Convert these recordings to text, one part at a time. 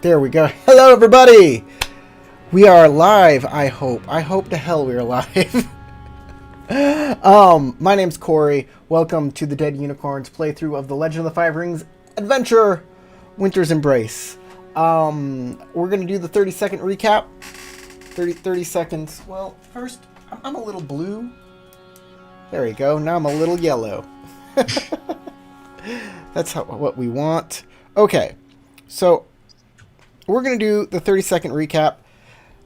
There we go. Hello, everybody. We are live. I hope. I hope to hell we are live. My name's Corey. Welcome to the Dead Unicorns playthrough of the Legend of the Five Rings adventure, Winter's Embrace. We're gonna do the 30-second recap. 30 seconds. Well, first, I'm a little blue. There we go. Now I'm a little yellow. That's what we want. Okay, so we're going to do the 30-second recap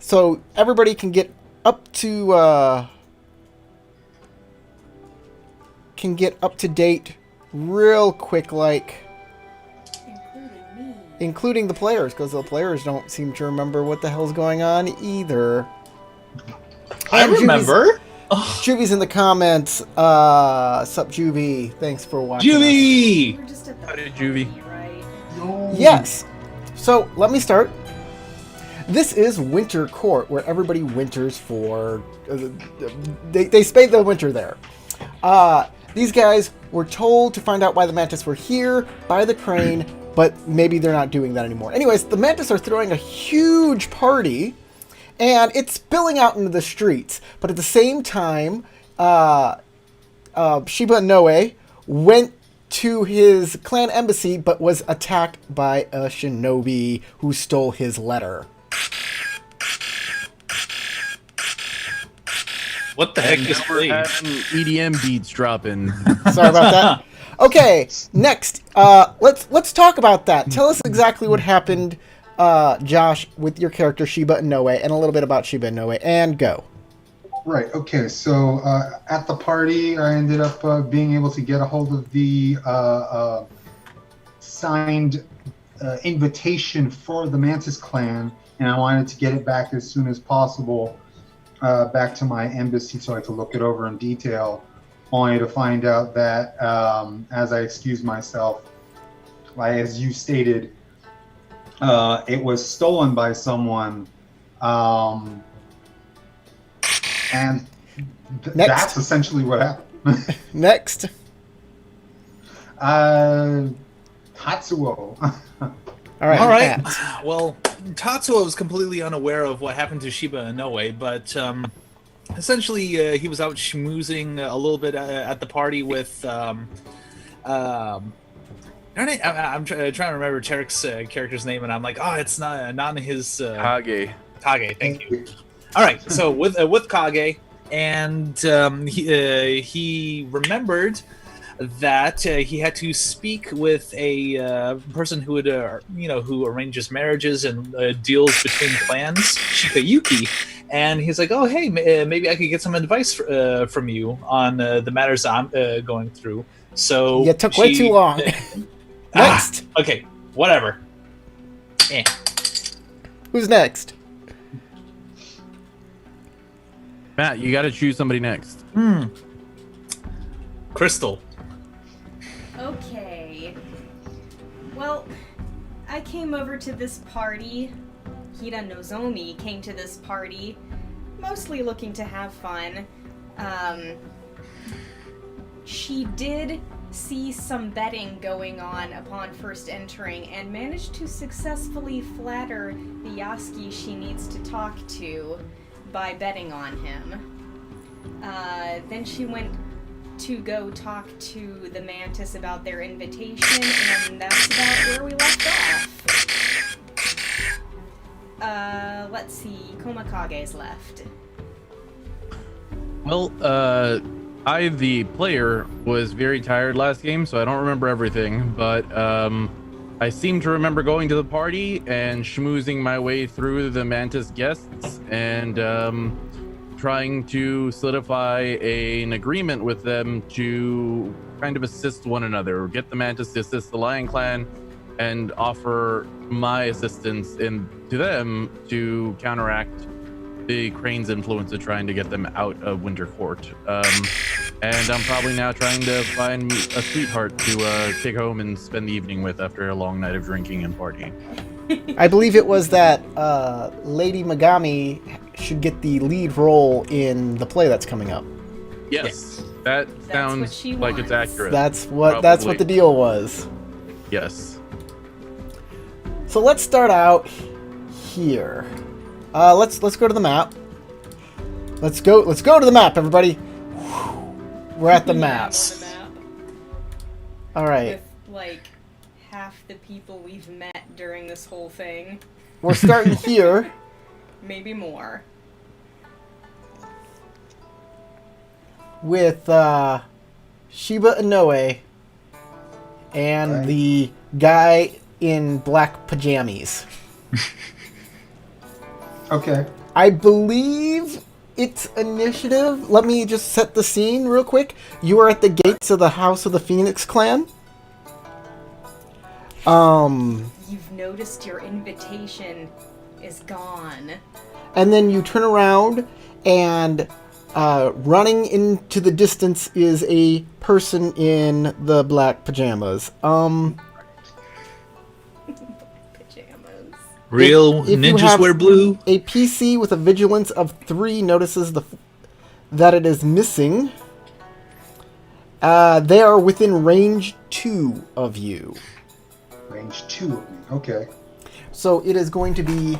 so everybody can get up to date real quick, like including me. Including the players, because the players don't seem to remember what the hell's going on either. I remember. Juvy's in the comments. Sup, Juvie? Thanks for watching. Juvie! We're just at the Howdy, party, Juvie. right? Yes. So let me start. This is Winter Court, where everybody winters for. They spend the winter there. These guys were told to find out why the Mantis were here by the Crane, but maybe they're not doing that anymore. Anyways, the Mantis are throwing a huge party, and it's spilling out into the streets. But at the same time, Shiba Noe went to his clan embassy, but was attacked by a shinobi who stole his letter. What the heck is We're playing? having EDM beats dropping. Sorry about that. Okay, next, let's talk about that. Tell us exactly what happened, Josh, with your character Shiba Noe, and a little bit about Shiba Noe, and go. Right. Okay. So at the party, I ended up being able to get a hold of the signed invitation for the Mantis clan, and I wanted to get it back as soon as possible back to my embassy so I could look it over in detail. Only to find out that, as I excused myself, as you stated, it was stolen by someone. And that's essentially what happened. Next. Tatsuo. All right. All right. Matt. Well, Tatsuo was completely unaware of what happened to Shiba Inoue, but essentially he was out schmoozing a little bit at the party with. I'm trying to remember Tarek's character's name, and I'm like, oh, it's not in his. Kage. Kage, thank you. All right, so with Kage, and he remembered that he had to speak with a person who would, who arranges marriages and deals between clans, Shikayuki, and he's like, oh, hey, maybe I could get some advice from you on the matters I'm going through. So You took way too long. Next. Okay, whatever. Who's next? Matt, you got to choose somebody next. Crystal. Okay. Well, I came over to this party. Hida Nozomi came to this party, mostly looking to have fun. She did see some betting going on upon first entering and managed to successfully flatter the Yasuki she needs to talk to by betting on him. Then she went to go talk to the Mantis about their invitation, and that's about where we left off. Let's see, Komakage's left. Well, I, the player, was very tired last game, so I don't remember everything, but I seem to remember going to the party and schmoozing my way through the Mantis guests and trying to solidify an agreement with them to kind of assist one another, get the Mantis to assist the Lion Clan, and offer my assistance to them to counteract the Crane's influence of trying to get them out of Winter Court. And I'm probably now trying to find a sweetheart to take home and spend the evening with after a long night of drinking and partying. I believe it was that Lady Megami should get the lead role in the play that's coming up. Yes, that what sounds she like it's wants. accurate. That's what the deal was. Yes. So let's start out here. Let's go to the map. Let's go to the map, everybody. We're at the map. On the map. All right. With like half the people we've met during this whole thing. We're starting here. Maybe more. With Shiba Inoue and Right. the guy in black pajamas. Okay. I believe it's initiative. Let me just set the scene real quick. You are at the gates of the House of the Phoenix Clan. You've noticed your invitation is gone. And then you turn around and running into the distance is a person in the black pajamas. Pajamas. Real if you ninjas have- wear blue. A PC with a vigilance of 3 notices that it is missing. They are within range 2 of you. Range 2 of me. Okay. So it is going to be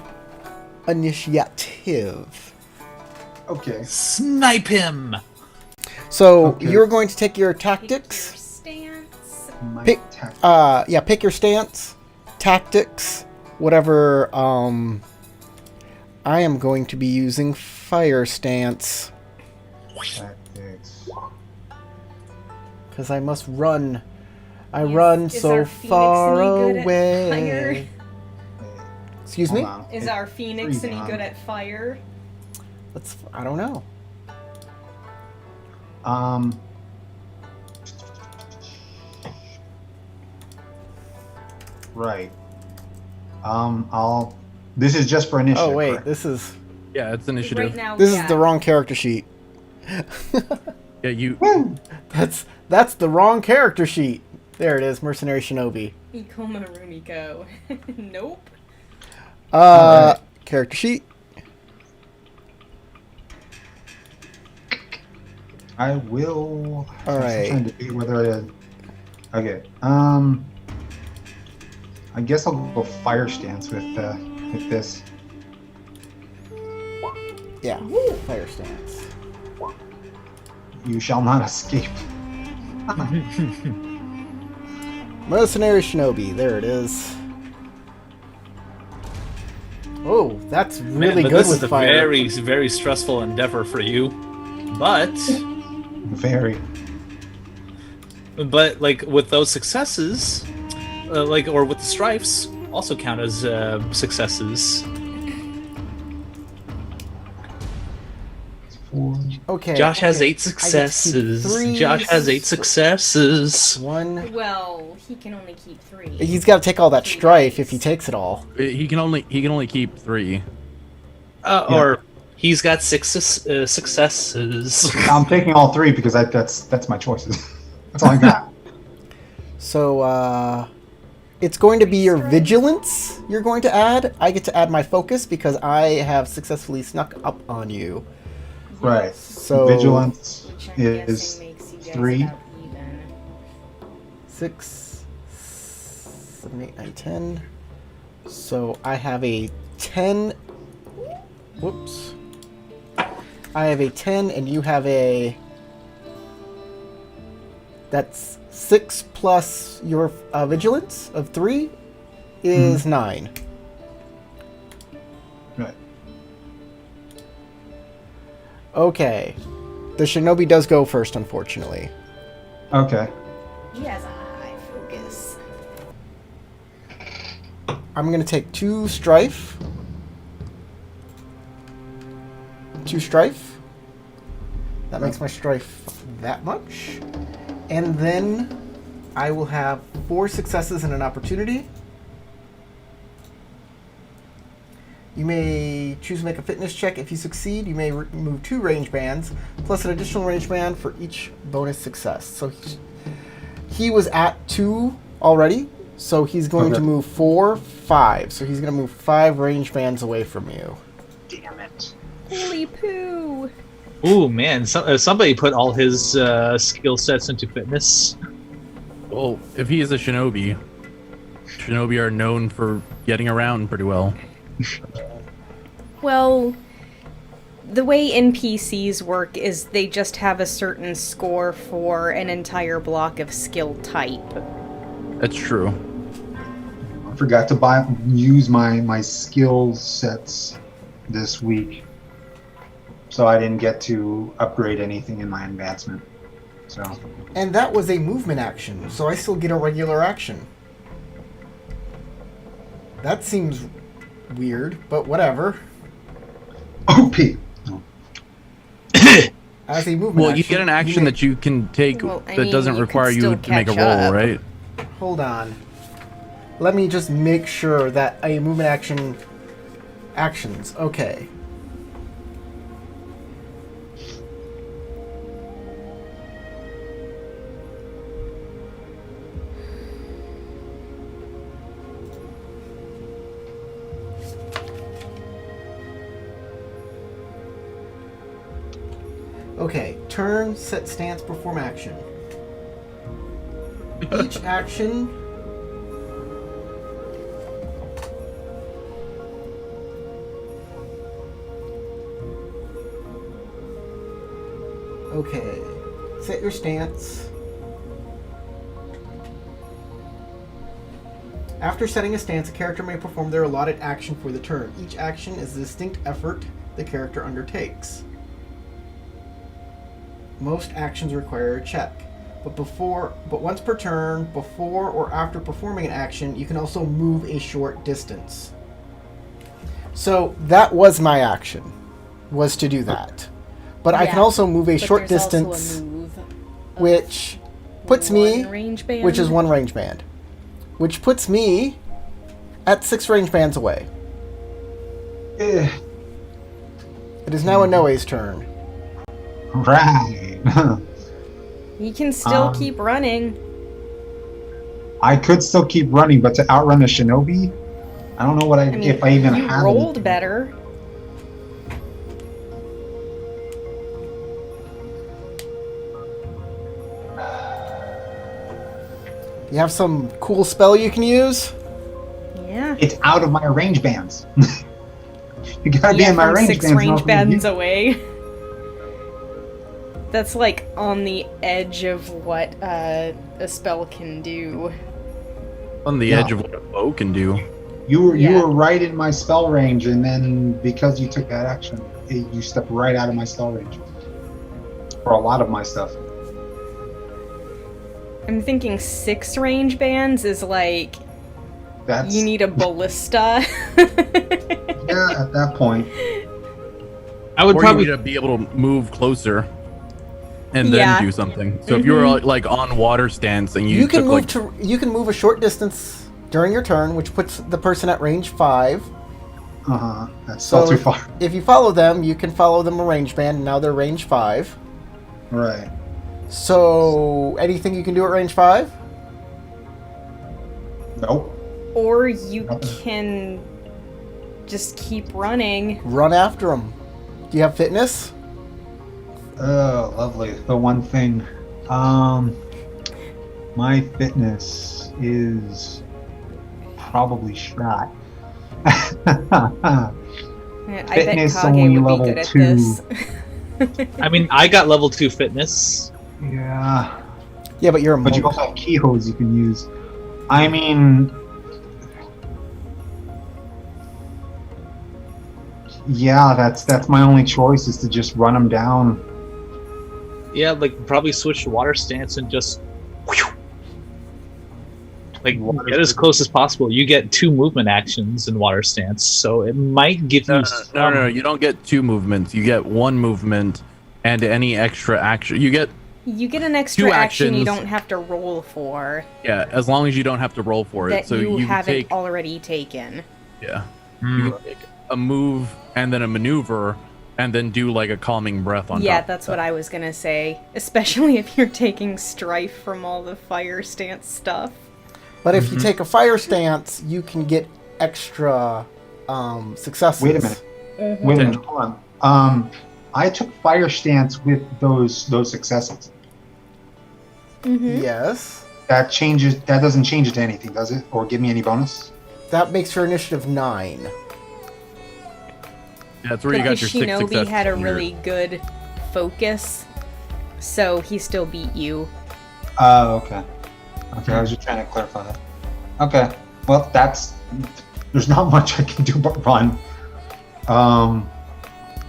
initiative. Okay. Snipe him. So Okay. you're going to take your Pick your tactics. stance. My Pick- attack. Yeah, pick your stance, tactics, whatever. I am going to be using fire stance Tactics. because I must run. I Is- run is so our Phoenix far any good at away. fire? Excuse Hold me. on. Is our Phoenix Freeze any on. good at fire? I don't know. Right. I'll. This is just for initiative. Oh wait, correct? this is Yeah, it's initiative. Right now, this yeah. is the wrong character sheet. Yeah, you. Woo! That's the wrong character sheet. There it is, Mercenary Shinobi. Ikoma Rumiko. Nope. Alright. Character sheet. I will. All I'm right. still trying to debate whether I. Okay. I guess I'll go fire stance with this. Yeah, fire stance. You shall not escape. Mercenary Shinobi. There it is. Oh, that's really Man, but good this with is a fire. very, very stressful endeavor for you. But Very. like with those successes, or with the strifes, also count as successes. Four. Okay. Josh has okay. 8 successes. three. Josh has 8 successes. One. Well, he can only keep 3. He's got to take all that strife if he takes it all. He can only keep 3. Yeah. Or he's got 6 successes. I'm taking all 3 because that's my choices. That's all I got. So, it's going to be your vigilance you're going to add. I get to add my focus because I have successfully snuck up on you. Right. So, Vigilance Which I'm is guessing makes you guys 3. about even. 6, 7, 8, 9, 10. So I have a 10. Whoops. I have a 10 and you have a... That's 6 plus your vigilance of 3 is 9. Right. Okay. The Shinobi does go first, unfortunately. Okay. He has a high focus. I'm going to take 2 strife. 2 strife. That makes my strife that much. And then I will have 4 successes and an opportunity. You may choose to make a fitness check. If you succeed, you may remove 2 range bands, plus an additional range band for each bonus success. So he was at 2 already, so he's going to Okay. move 4, 5. So he's going to move 5 range bands away from you. Damn it. Holy poo! Ooh, man, somebody put all his skill sets into fitness. Well, if he is a shinobi, Shinobi are known for getting around pretty well. Well, the way NPCs work is they just have a certain score for an entire block of skill type. That's true. I forgot to use my skill sets this week, so I didn't get to upgrade anything in my advancement. So. And that was a movement action, so I still get a regular action. That seems weird, but whatever. OP. As a movement Well, action, you get an action that you can take Well, I that mean, doesn't you require could you still to make a catch roll, up. right? Hold on. Let me just make sure that a movement action... Actions, okay. Okay, turn, set stance, perform action. Each action... Okay, set your stance. After setting a stance, a character may perform their allotted action for the turn. Each action is a distinct effort the character undertakes. Most actions require a check, but once per turn, before or after performing an action, you can also move a short distance. So that was my action, was to do that. But I can Yeah, also move a but short there's also a distance, move of which puts me, one range band. which is one range band, which puts me at 6 range bands away. Eh, It is now a Noe's turn. right. You can still Um, keep running. I could still keep running, but to outrun a shinobi, I don't know what I mean, if I even you have. rolled anything. better. You have some cool spell you can use? Yeah. It's out of my range bands. You gotta be Yeah, in my from range 6 bands. range not bands you. away. That's like on the edge of what a spell can do. On the Yeah. edge of what a bow can do. You Yeah. were right in my spell range, and then because you took that action, you stepped right out of my spell range for a lot of my stuff. I'm thinking 6 range bands is like That's you need a ballista. yeah. At that point, I would Or probably you need to be able to move closer and then Yeah. do something. So if you were like on water stance and You can took, move like, you can move a short distance during your turn, which puts the person at range 5. that's So still too far. If you follow them, you can follow them a range band, and now they're range 5. Right. So anything you can do at range 5? Nope. Or you Nothing. can just keep running. Run after them. Do you have fitness? Oh, lovely. The one thing. My fitness is probably shot. I bet Fitness Kage only would be level good at 2. this. I mean, I got level 2 fitness. Yeah. Yeah, but you're a But you monk. also have keyholes you can use. I mean, yeah, that's my only choice is to just run them down. Yeah, like probably switch to water stance and just like Water get as stance. close as possible. You get 2 movement actions in water stance, so it might give you no, you don't get 2 movements. You get 1 movement and any extra action. You get, You get an extra 2 action you actions. don't have to roll for yeah, as long as you don't have to roll for it. that So you you haven't take, already taken. yeah, Hmm. you can take a move and then a maneuver and then do like a calming breath on Yeah, top. that's what I was gonna say. Especially if you're taking strife from all the fire stance stuff. But if you take a fire stance, you can get extra successes. Wait a minute. Wait a minute. Hold on. I took fire stance with those successes. Mm-hmm. Yes. That changes. That doesn't change it to anything, does it? Or give me any bonus? That makes your initiative 9. That's where you got your 6 Shinobi successes had a from your- really good focus, so he still beat you. Okay. Okay, I was just trying to clarify that. Okay. Well, there's not much I can do but run.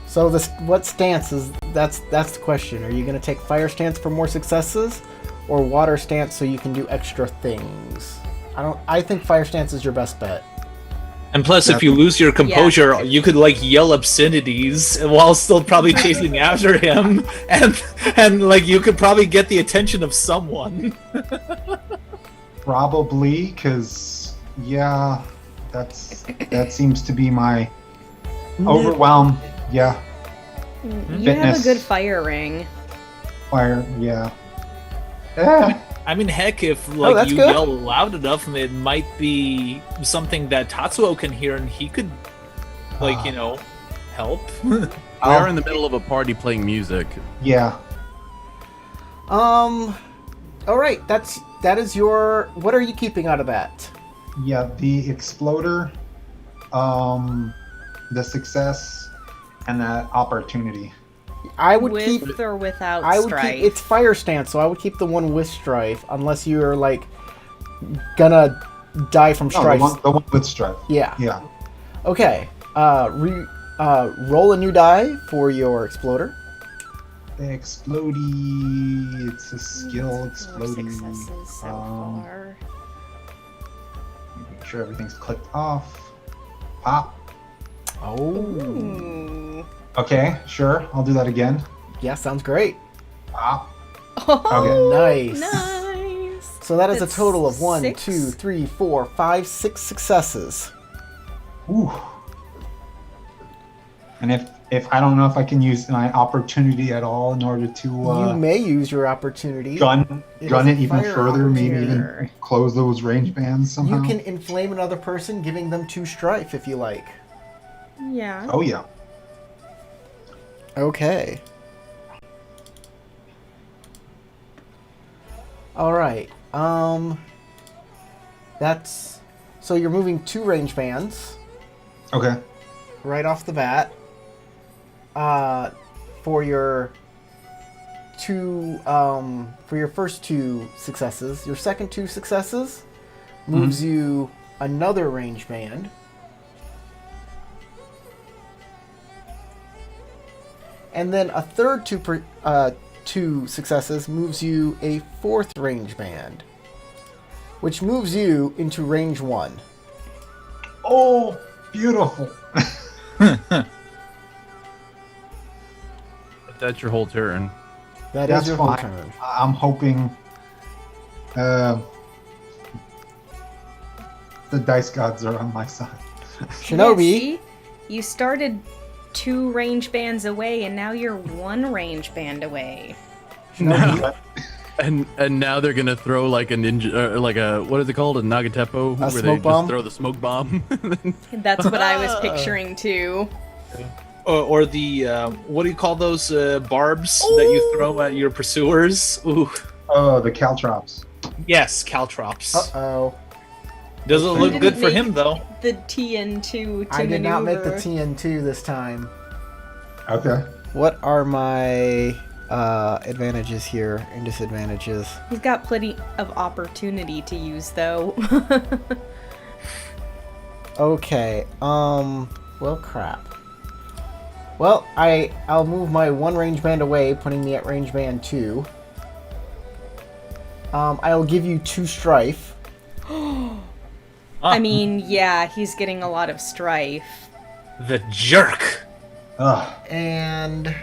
So what stance is that's the question. Are you going to take fire stance for more successes, or water stance so you can do extra things? I think fire stance is your best bet. And plus, if you lose your composure, you could like yell obscenities while still probably chasing after him, and like you could probably get the attention of someone. Probably, because that seems to be my overwhelm. Yeah, You have a Fitness. good fire ring. fire. Yeah. Eh, I mean, heck, if like that's you good. yell loud enough, it might be something that Tatsuo can hear, and he could, like, help. We are in the middle of a party playing music. Yeah. All right, that is your. What are you keeping out of that? Yeah. The exploder, the success, and that opportunity. I would With keep. or without I would strife. keep. It's fire stance, so I would keep the one with strife, unless you're like gonna die from No, strife. the one with strife. Yeah. Yeah. Okay. Roll a new die for your exploder. Explodey. It's a skill Four exploding. successes so far. Make sure everything's clicked off. Pop. Oh. Ooh. Okay, sure. I'll do that again. Yeah, sounds great. Pop. Oh, Nice. nice. So that is a That's total of 1, 6? 2, 3, 4, 5, 6 successes. Ooh. And if I don't know if I can use my opportunity at all in order to You may use your opportunity. gun It it is a even fire further, maybe opportunity. even close those range bands somehow. You can inflame another person, giving them 2 strife if you like. Yeah. Oh yeah. Okay. All right. That's so you're moving 2 range bands Okay. right off the bat. For your first 2 successes. Your second 2 successes moves you another range band. And then a third 2 successes moves you a 4th range band, which moves you into range 1. Oh, beautiful. That's your whole turn. That That's is your whole fine. turn. I'm hoping the dice gods are on my side. Shinobi, Yeah, see? You started 2 range bands away, and now you're 1 range band away. Shinobi, And now they're gonna throw like a ninja, like a what is it called, a Nagatepo, where they smoke bomb? just throw the smoke bomb. That's what I was picturing too. Or the what do you call those barbs that you throw at your pursuers? Ooh, Oh, the caltrops. yes, caltrops. uh-oh. Doesn't You look didn't good for make him though. The TN2 to I did not make the maneuver. TN2 this time. Okay. What are my advantages here and disadvantages? He's got plenty of opportunity to use though. Okay, well, crap. Well, I'll move my 1 range band away, putting me at range band 2. I'll give you 2 strife. I mean, yeah, he's getting a lot of strife. The jerk. Ugh. And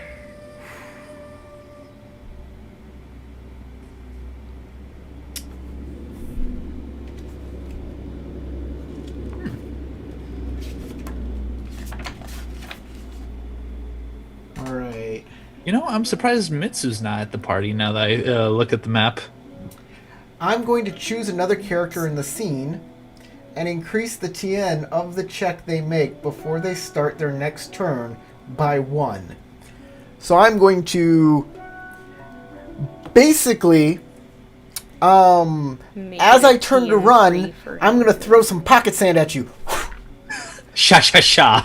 all right. You know, I'm surprised Mitsu's not at the party now that I look at the map. I'm going to choose another character in the scene and increase the TN of the check they make before they start their next turn by 1. So I'm going to basically Maybe as I a turn to TN3 run, for I'm him. gonna throw some pocket sand at you Sha sha sha.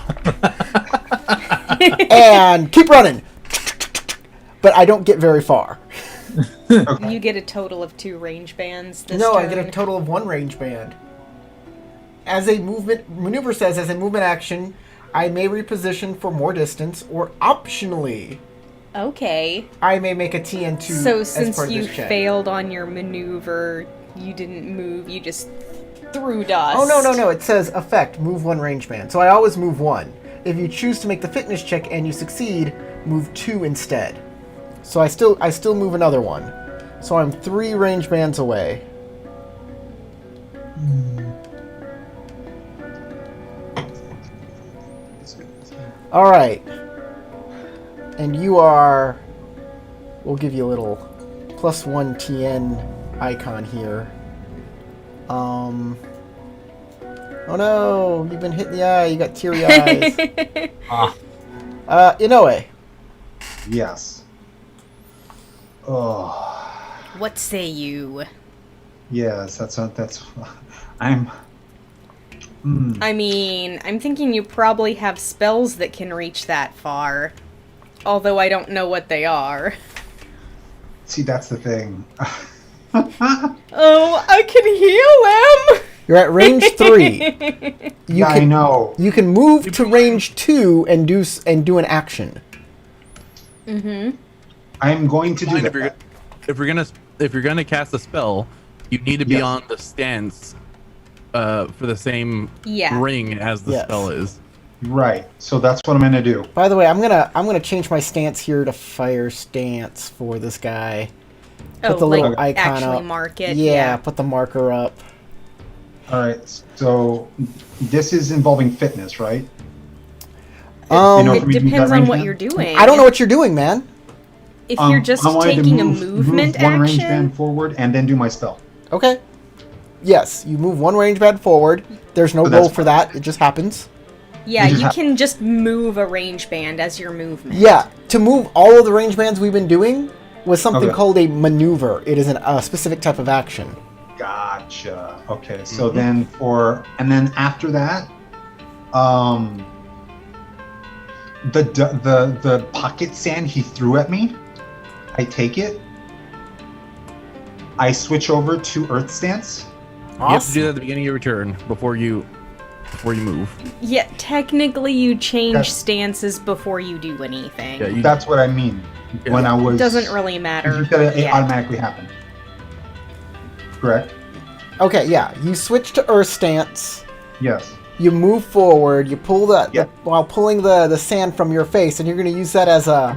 and keep running. But I don't get very far. You get a total of 2 range bands this No, turn. I get a total of 1 range band. As a maneuver says, as a movement action, I may reposition for more distance, or optionally, Okay. I may make a TN2 So as since part of you this check. failed on your maneuver, you didn't move, you just threw dust. Oh, no. It says effect, move 1 range band. So I always move 1. If you choose to make the fitness check and you succeed, move 2 instead. So I still move another 1. So I'm 3 range bands away. All right. And you are... We'll give you a little +1 TN icon here. Oh no, you've been hit in the eye, you got teary eyes. Inoue. Yes. Oh, What say you? yes. That's. I'm. I mean, I'm thinking you probably have spells that can reach that far. Although I don't know what they are. See, that's the thing. Oh, I can heal him! You're at range 3. You I know. You can move to range 2 and do an action. I'm going to do Fine, that. if you're gonna cast a spell, you need to be Yes. on the stance for the same Yeah. ring as the Yes. spell is. Right. So that's what I'm going to do. By the way, I'm gonna change my stance here to fire stance for this guy. Put the little icon actually up. mark it. Yeah, put the marker up. All right. So this is involving fitness, right? Um, know, It for me to do depends that on range what band? you're doing. I don't know what you're doing, man. If you're just I wanted to taking a move movement one range action. band forward and then do my spell. Okay. Yes, you move 1 range band forward. There's no So that's roll for that. It just happens. Yeah, You just you have- can just move a range band as your movement. Yeah, to move all of the range bands we've been doing was something Okay. called a maneuver. It is a specific type of action. Gotcha. Okay. So then and then after that, the pocket sand he threw at me, I take it. I switch over to Earth Stance. You have to do that at the beginning of your turn before you move. Yeah, technically you change That's- stances before you do anything. Yeah, you, That's what I mean. When I was. It doesn't really matter. You said it yet. automatically happened. Correct. Okay, yeah. You switch to Earth stance. Yes. You move forward. You pull Yep. while pulling the sand from your face, and you're going to use that as I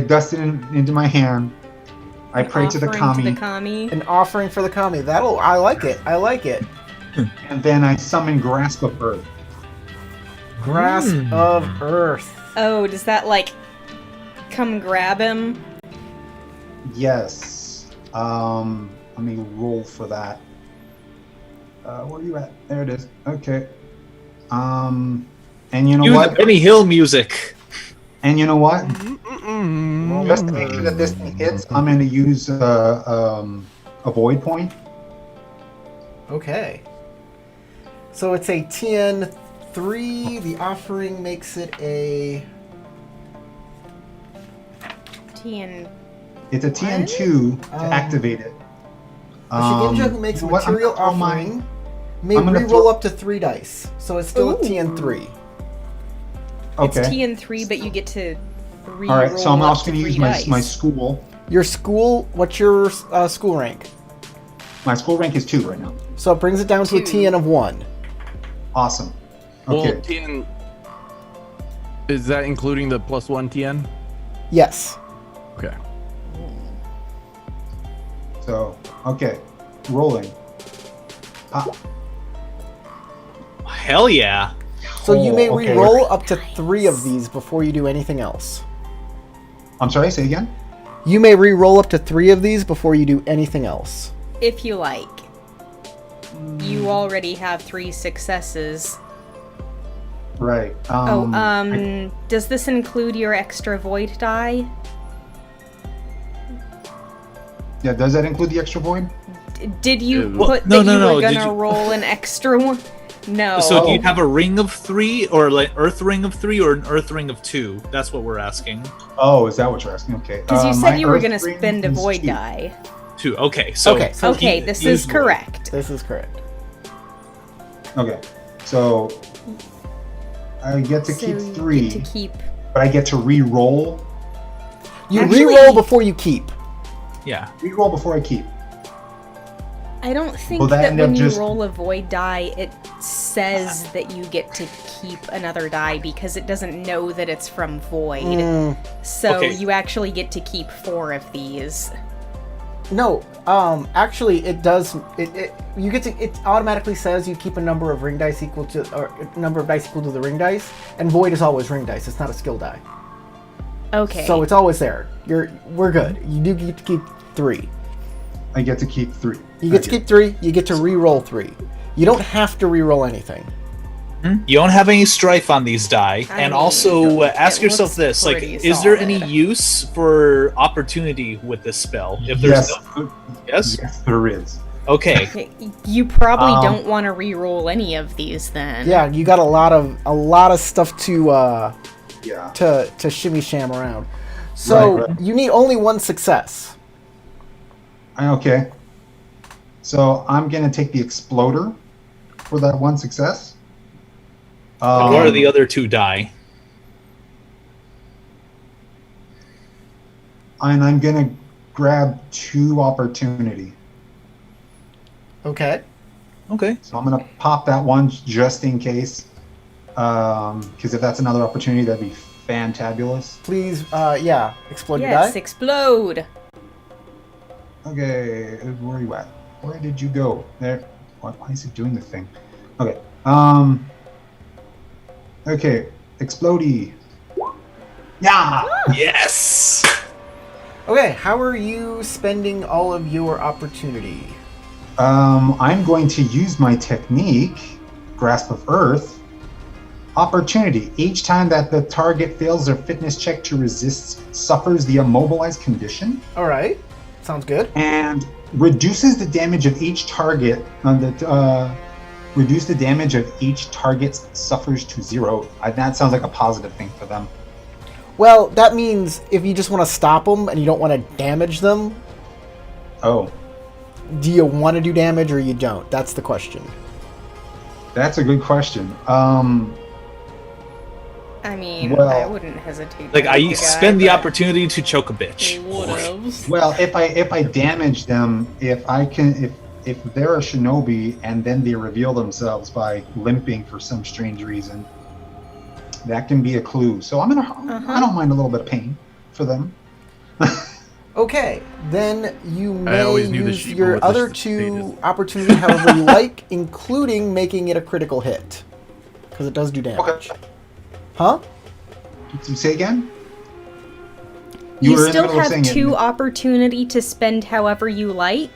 dust it into my hand. I pray to the Offering kami, an offering for the kami. I like it. I like it. and then I summon Grasp of Earth. Grasp of Earth. Oh, does that like come grab him? Yes. Let me roll for that. Where are you at? There it is. Okay. And you know Cue the what? Benny Hill music. And you know what? Just to make sure that this thing hits, I'm going to use a void point. Okay. So it's a TN3. The offering makes it a... TN. It's a TN2 to Um, activate it. A Shigenja who makes you know what? I'm material gonna throw my- offering may I'm gonna reroll throw- up to 3 dice. So it's still a Ooh. TN3. It's Okay. TN3, but you get to re-roll All right. So I'm up also to going to use 3 my dice. my school. Your school, what's your school rank? My school rank is 2 right now. So it brings it down to a 2. TN of 1. Awesome. Well, Okay. TN, is that including the +1 TN? Yes. Okay. So okay, rolling. Pop. Hell yeah. So you may Oh, okay. re-roll up to 3 of these before you do anything else. I'm sorry. Say again. You may re-roll up to 3 of these before you do anything else. If you like. You already have 3 successes. Right. Does this include your extra void die? Yeah. Does that include the extra void? Did you Well, put no, that no, you no, were did gonna you- roll an extra one? No. So do you have a ring of 3 or like Earth ring of 3 or an Earth ring of 2? That's what we're asking. Oh, is that what you're asking? Okay. Because you my said you were Earth gonna ring spend a is void 2. die. 2. Okay. So Okay, so Okay, he this is used void. correct. This is correct. Okay. So I get to So keep you 3, get to keep. but I get to re-roll. You Actually- re-roll before you keep. Yeah. Re-roll before I keep. I don't think Will that that end up when you just- roll a void die, it says that you get to keep another die because it doesn't know that it's from void. Mm, So Okay. you actually get to keep 4 of these. no, actually, it does. You get to. It automatically says you keep a number of ring dice equal to, or a number of dice equal to the ring dice, and void is always ring dice. It's not a skill die, Okay. so it's always there. We're good. You do get to keep 3. I get to keep 3. You get to keep 3. You get to re-roll 3. You don't have to re-roll anything. You don't have any strife on these die, I and mean, also ask it yourself looks this: like, pretty is there any solid. use for opportunity with this spell? If there's Yes. no, yes, Yes, there is. okay. Okay, you probably Um, don't want to re-roll any of these then. Yeah, you got a lot of stuff to Yeah. to shimmy sham around. So Right. you need only 1 success. Okay. So I'm gonna take the exploder for that 1 success. What are the other 2 die? And I'm gonna grab 2 opportunity. Okay. Okay. So I'm gonna pop that one just in case. Because if that's another opportunity, that'd be fantabulous. Please, yeah, explode your die. Yes, explode. Okay, where are you at? Where did you go? There. Why is it doing the thing? Okay. Okay. Explodey. Yeah. Yes. Okay, how are you spending all of your opportunity? I'm going to use my technique, Grasp of Earth. Opportunity. Each time that the target fails their fitness check to resist, suffers the immobilized condition, All right, sounds good. and reduces the damage of each target. Reduce the damage of each target suffers to 0. That sounds like a positive thing for them. Well, that means if you just want to stop them and you don't want to damage them, Oh, do you want to do damage or you don't? That's the question. that's a good question. I mean, Well- I wouldn't hesitate. to Like, I hit the spend guy, the but opportunity to choke a bitch. Whatevs. Well, if I damage them, if they're a shinobi and then they reveal themselves by limping for some strange reason, that can be a clue. So I don't mind a little bit of pain for them. Okay, then you may always knew the use sheep your was the other status. 2 opportunities however you like, including making it a critical hit. Because it does do damage. Okay. Huh? Did you say again? You were in the still middle of have saying it. 2 opportunity to spend however you like,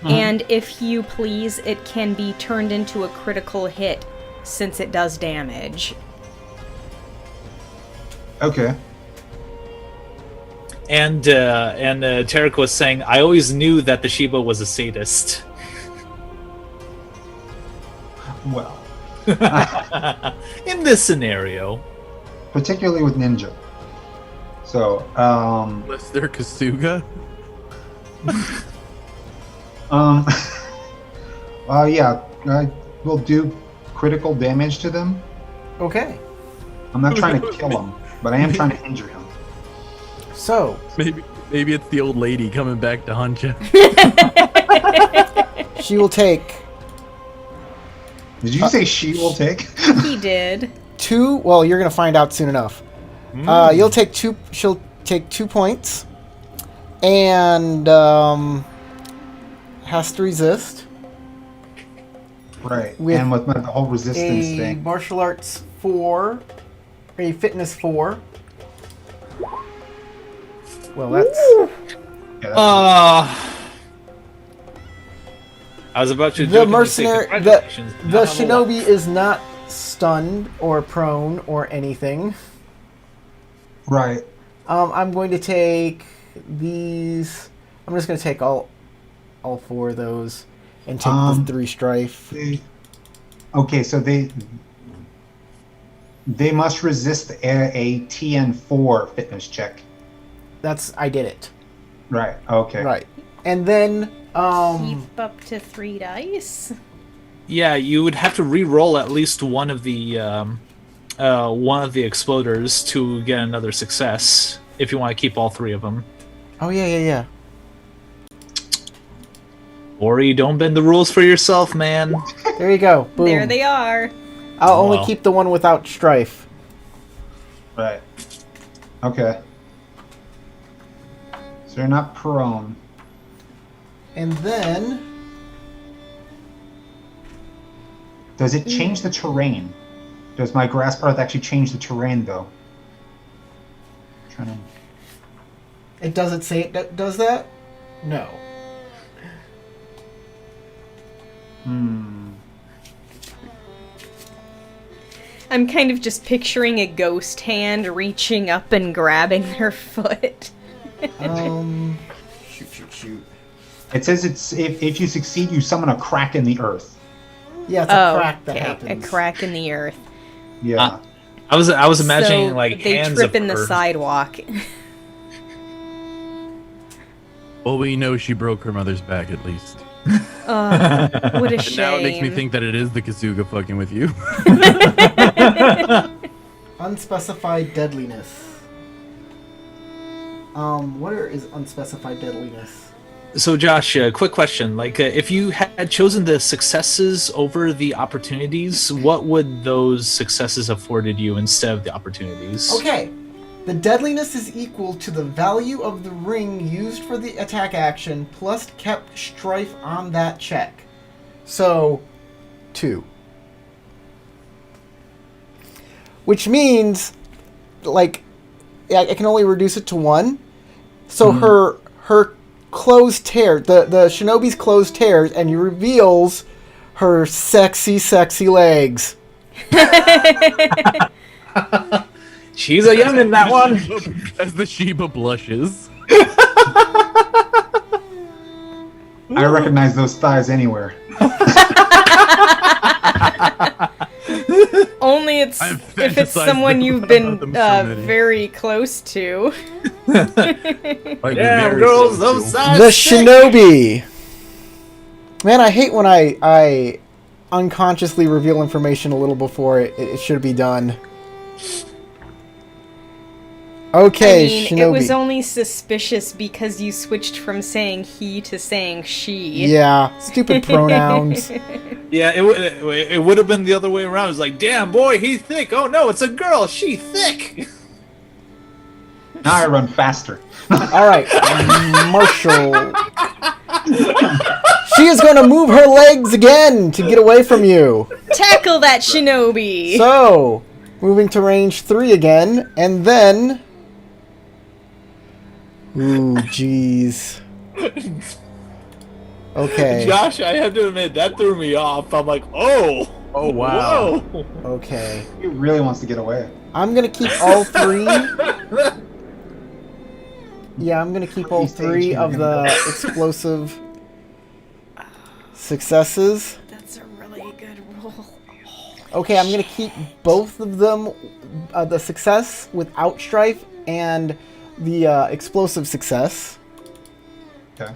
Mm-hmm. and if you please, it can be turned into a critical hit since it does damage. Okay. And Tarek was saying, I always knew that the Shiba was a sadist. Well, In this scenario. particularly with ninja. So, Unless they're Kasuga. yeah, I will do critical damage to them. Okay. I'm not trying to kill him, but I am trying to injure him. So, Maybe it's the old lady coming back to hunt you. she will take Did you say she will take? He did. 2. Well, you're going to find out soon enough. You'll take 2. She'll take 2 points. And has to resist. Right. With And with the whole resistance A thing. martial arts 4. A fitness 4. Well, that's. Yeah, that's- I was about to The jokingly say mercenary. The congratulations, not on luck. shinobi is not stunned or prone or anything. right. I'm going to take these. I'm just going to take all all 4 of those and take the 3 strife. Okay, so they must resist a TN4 fitness check. I did it. Right. Okay. Right. And then Keep up to 3 dice. Yeah, you would have to re-roll at least one of the exploders to get another success if you want to keep all 3 of them. oh yeah. Ori, don't bend the rules for yourself, man. There you go. Boom. There they are. I'll only Wow. keep the one without strife. Right. Okay. So you're not prone. And then Does it change the terrain? Does my grass path actually change the terrain, though? Trying to... it doesn't say it does that? No. I'm kind of just picturing a ghost hand reaching up and grabbing her foot. Shoot. It says it's if you succeed, you summon a crack in the earth. Yeah, it's a crack that okay. happens. A crack in the earth. Yeah. I was imagining So like they hands trip of in the her. sidewalk. Well, we know she broke her mother's back at least. What a shame. Now it makes me think that it is the Kasuga fucking with you. Unspecified deadliness. Where is unspecified deadliness? So, Josh, quick question: like, if you had chosen the successes over the opportunities, what would those successes afforded you instead of the opportunities? Okay. The deadliness is equal to the value of the ring used for the attack action plus kept strife on that check. So, 2. Which means, like, I can only reduce it to 1. So her clothes tear, the shinobi's clothes tears, and he reveals her sexy legs. She's a young in that one. As the Shiba blushes. I recognize those thighs anywhere. Only if it's someone you've been them so many. very close to. Like, Yeah, very girls, close those to. size. The sick. shinobi. Man, I hate when I unconsciously reveal information a little before it should be done. Okay, I mean, shinobi. it was only suspicious because you switched from saying he to saying she. Yeah, stupid pronouns. Yeah, it would have been the other way around. It's like, damn boy, he's thick. Oh no, it's a girl. She thick. Now I run faster. All right, Marshall. She is going to move her legs again to get away from you. Tackle that shinobi! So, moving to range 3 again, and then... Ooh, jeez. Okay. Josh, I have to admit that threw me off. I'm like, oh, Oh, wow. whoa. Okay. He really wants to get away. I'm going to keep all 3. Yeah, I'm going to keep all 3 of the explosive successes. That's a really good roll. Okay, I'm going to keep both of them, the success without strife and the explosive success. Okay.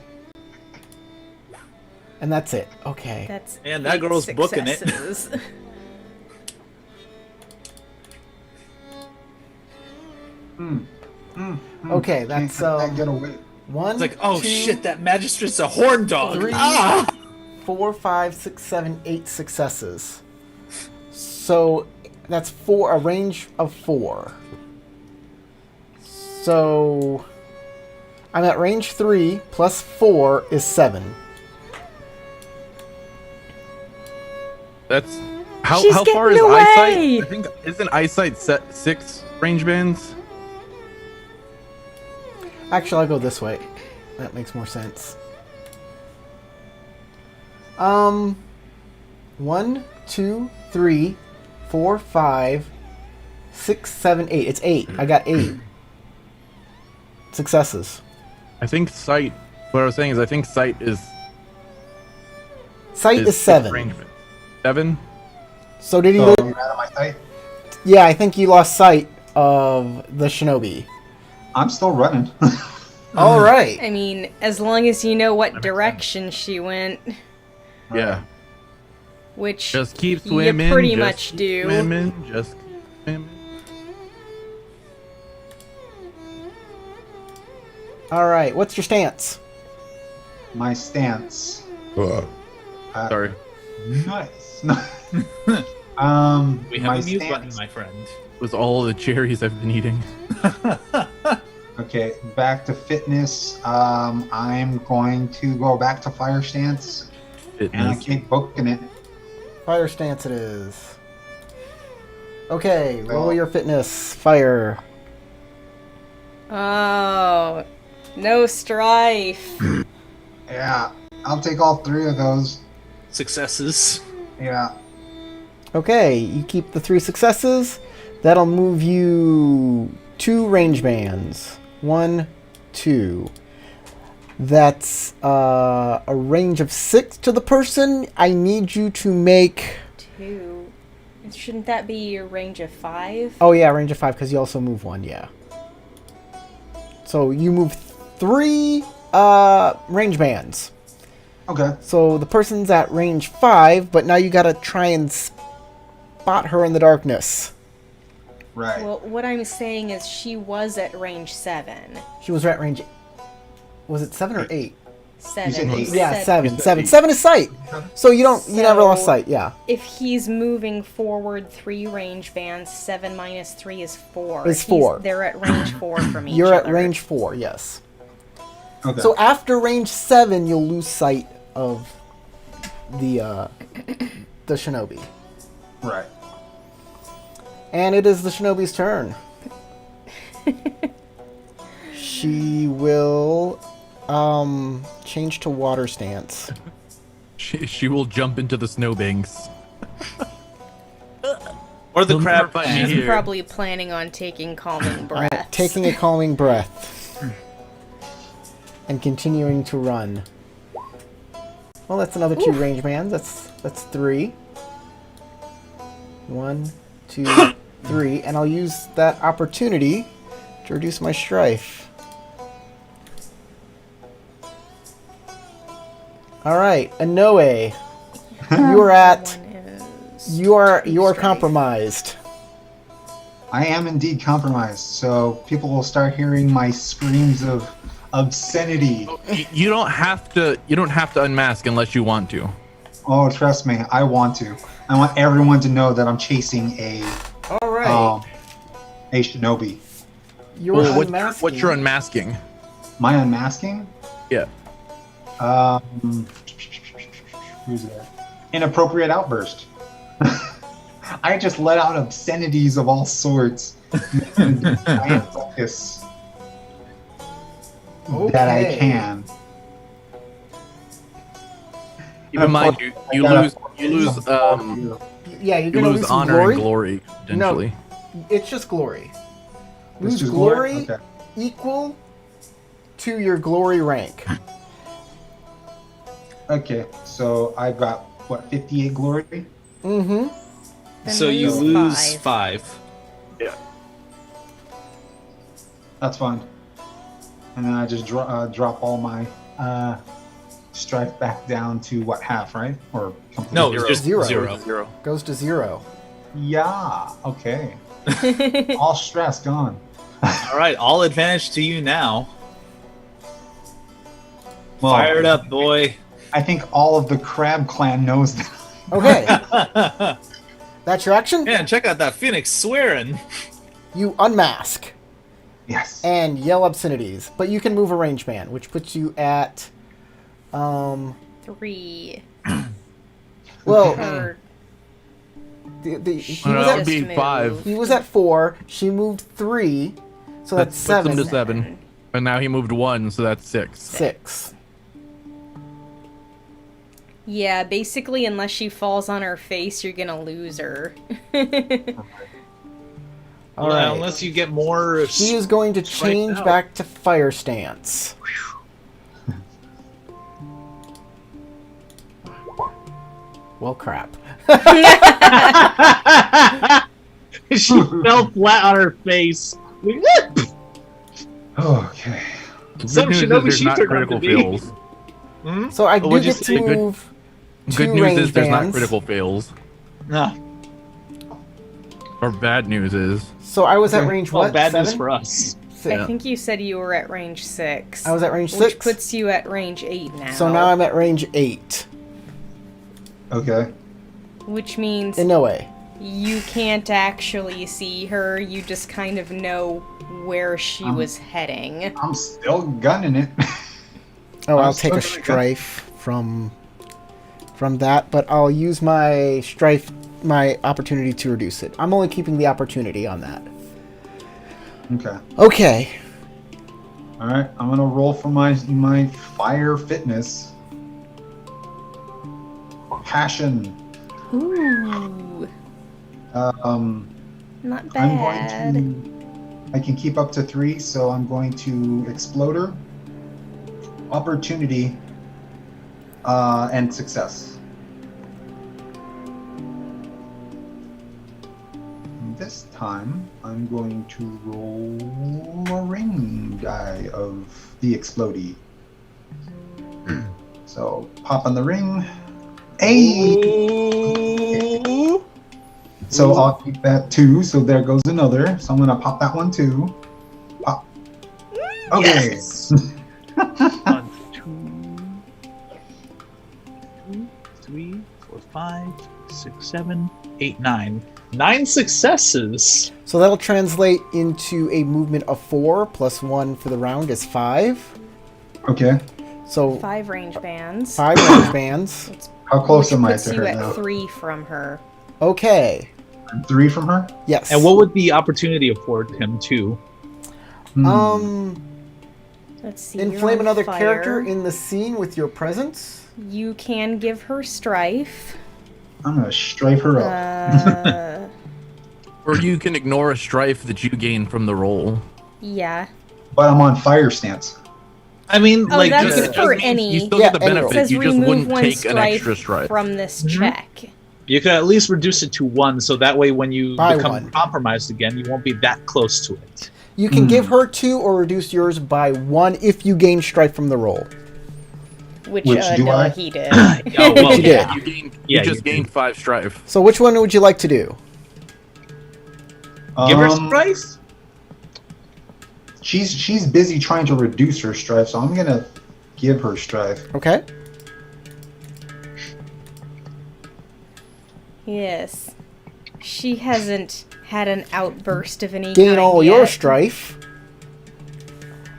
And that's it. Okay. That's Man, that 8 girl's booking it. successes. Okay, that's Can't let that get away. 1, It's like, oh 2, shit, that magistrate's a horn dog. 3, Ah! 4, 5, 6, 7, 8 successes. So that's a range of 4. So I'm at range 3 plus 4 is 7. That's how She's far is getting away! eyesight? I think isn't eyesight set 6 range bands? Actually, I'll go this way. That makes more sense. 1, 2, 3, 4, 5, 6, 7, 8. It's 8. I got 8 successes. I think sight. What I was saying is, I think sight is Sight is six 7. range. 7? So did he? So lose? you're out of my sight. Yeah, I think you lost sight of the shinobi. I'm still running. All right. I mean, as long as you know what direction she went, Yeah. which Just keep you swimming. pretty just much keep do. Swimming, just keep swimming. All right. What's your stance? My stance. Sorry. Nice. We have my a mute stance. button, my friend. It was all the cherries I've been eating. Okay, back to fitness. I'm going to go back to fire stance, and I Fitness. keep booking it. Fire stance it is. Okay, roll your fitness. Fire. Oh, no strife. Yeah, I'll take all 3 of those. Successes. Yeah. Okay, you keep the 3 successes. That'll move you 2 range bands. 1, 2. That's a range of 6 to the person. I need you to make. 2. Shouldn't that be your range of 5? Oh yeah, range of 5 because you also move 1. Yeah. So you move 3 range bands. Okay. So the person's at range 5, but now you gotta try and spot her in the darkness. Right. Well, what I'm saying is she was at range 7. She was at range. Was it 7 or 8? 7. said eight. Yeah, Said 7. said 7. eight. 7 is sight. So you never lost So- sight. Yeah. If he's moving forward 3 range bands, 7 minus 3 is 4. Is 4. They're at range 4 from each You're at other. range 4. Yes. Okay. So after range 7, you'll lose sight of the shinobi, right. and it is the shinobi's turn. She will change to water stance. She will jump into the snowbanks. Or the They'll crab never find me man. She's here. probably planning on taking calming breaths. Taking a calming breath and continuing to run. Well, that's another 2 range bands. That's 3. 1, 2, 3, and I'll use that opportunity to reduce my strife. All right, Inoue, you're at. One is You are strife. compromised. I am indeed compromised, so people will start hearing my screams of obscenity. You don't have to. You don't have to unmask unless you want to. Oh, trust me, I want to. I want everyone to know that I'm chasing a All right. a shinobi. You're Well, unmasking. what's your unmasking? My unmasking? Yeah. Who's that? Inappropriate outburst. I just let out obscenities of all sorts. I am focus that I Okay. can. Keep in mind, you lose Yeah, you're you gonna lose lose some honor glory. and glory potentially. It's just glory. It's Lose just glory Okay. equal to your glory rank. Okay, so I got what 58 glory. Mm-hmm. Then So you lose 5. 5. That's fine. And then I just drop all my strife back down to what, half, right? Or complete? No, it's just Zero. 0. Goes to 0. Yeah. Okay. All stress gone. All right, all advantage to you now. Well, Fire it up, boy. I think all of the Crab Clan knows that. Okay, that's your action. Man, check out that Phoenix swearing. You unmask Yes. and yell obscenities, but you can move a range band, which puts you at 3. well, Or he That was would at be Just 5. move. he was at 4. She moved 3, so that's That puts him 7. to 7. And now he moved 1, so that's 6. 6. Yeah, basically, unless she falls on her face, you're gonna lose her. All right. Unless you get more. She is going to change out. back to fire stance. Well, crap. She fell flat on her face. Okay. Some Good news is shinobi there's she not turned out critical to be. fails. So I do What'd you get say? to Good- move Good two news range is there's not bands. critical fails. Nah. Or bad news is. So I was at Okay. range Well, what? bad news 7? for us. Six. I think you said you were at range 6. I was at range which 6. puts you at range 8 now. So now I'm at range 8. Okay. Which means In no way. you can't actually see her. You just kind of know where she was heading. I'm still gunning it. Oh, I'm I'll take a still gonna go. strife from that, but I'll use my strife, my opportunity to reduce it. I'm only keeping the opportunity on that. Okay. Okay. All right. I'm gonna roll for my fire fitness. Passion. Ooh, not I'm bad. going to. I can keep up to 3, so I'm going to exploder, opportunity, and success. This time, I'm going to roll a ring die of the explodey. So pop on the ring. Hey! Ooh. So I'll keep that 2. So there goes another. So I'm gonna pop that one too. Pop. Okay. Yes. 1, 2, 3, 4, 5, 6, 7, 8, 9. 9 successes. So that'll translate into a movement of 4 plus 1 for the round is 5. Okay. So 5 range bands. 5 range bands. How close which am I puts to you her at now? 3 from her. Okay. I'm 3 from her. Yes. And what would the opportunity afford him too? Let's see. you're Inflame on another fire. character in the scene with your presence. You can give her strife. I'm gonna strafe her up. Or you can ignore a strife that you gain from the roll. Yeah. But I'm on fire stance. I mean, Oh, like, that's you Just- could, it for just means any- You still Yeah, get the any It roll. benefit. says You just remove wouldn't one take an extra strife strife. from this Mhm. check. you could at least reduce it to 1, so that way when you By become 1. compromised again, you won't be that close to it. You can give her 2 or reduce yours by 1 if you gain strife from the roll. Which Which do no, I? he did. Oh, well, you yeah. did. Yeah, You just you gained do. 5 strife. So which one would you like to do? Give her Um, strife? She's busy trying to reduce her strife, so I'm gonna give her strife. Okay. Yes. She hasn't had an outburst of any Gain kind all yet. your strife.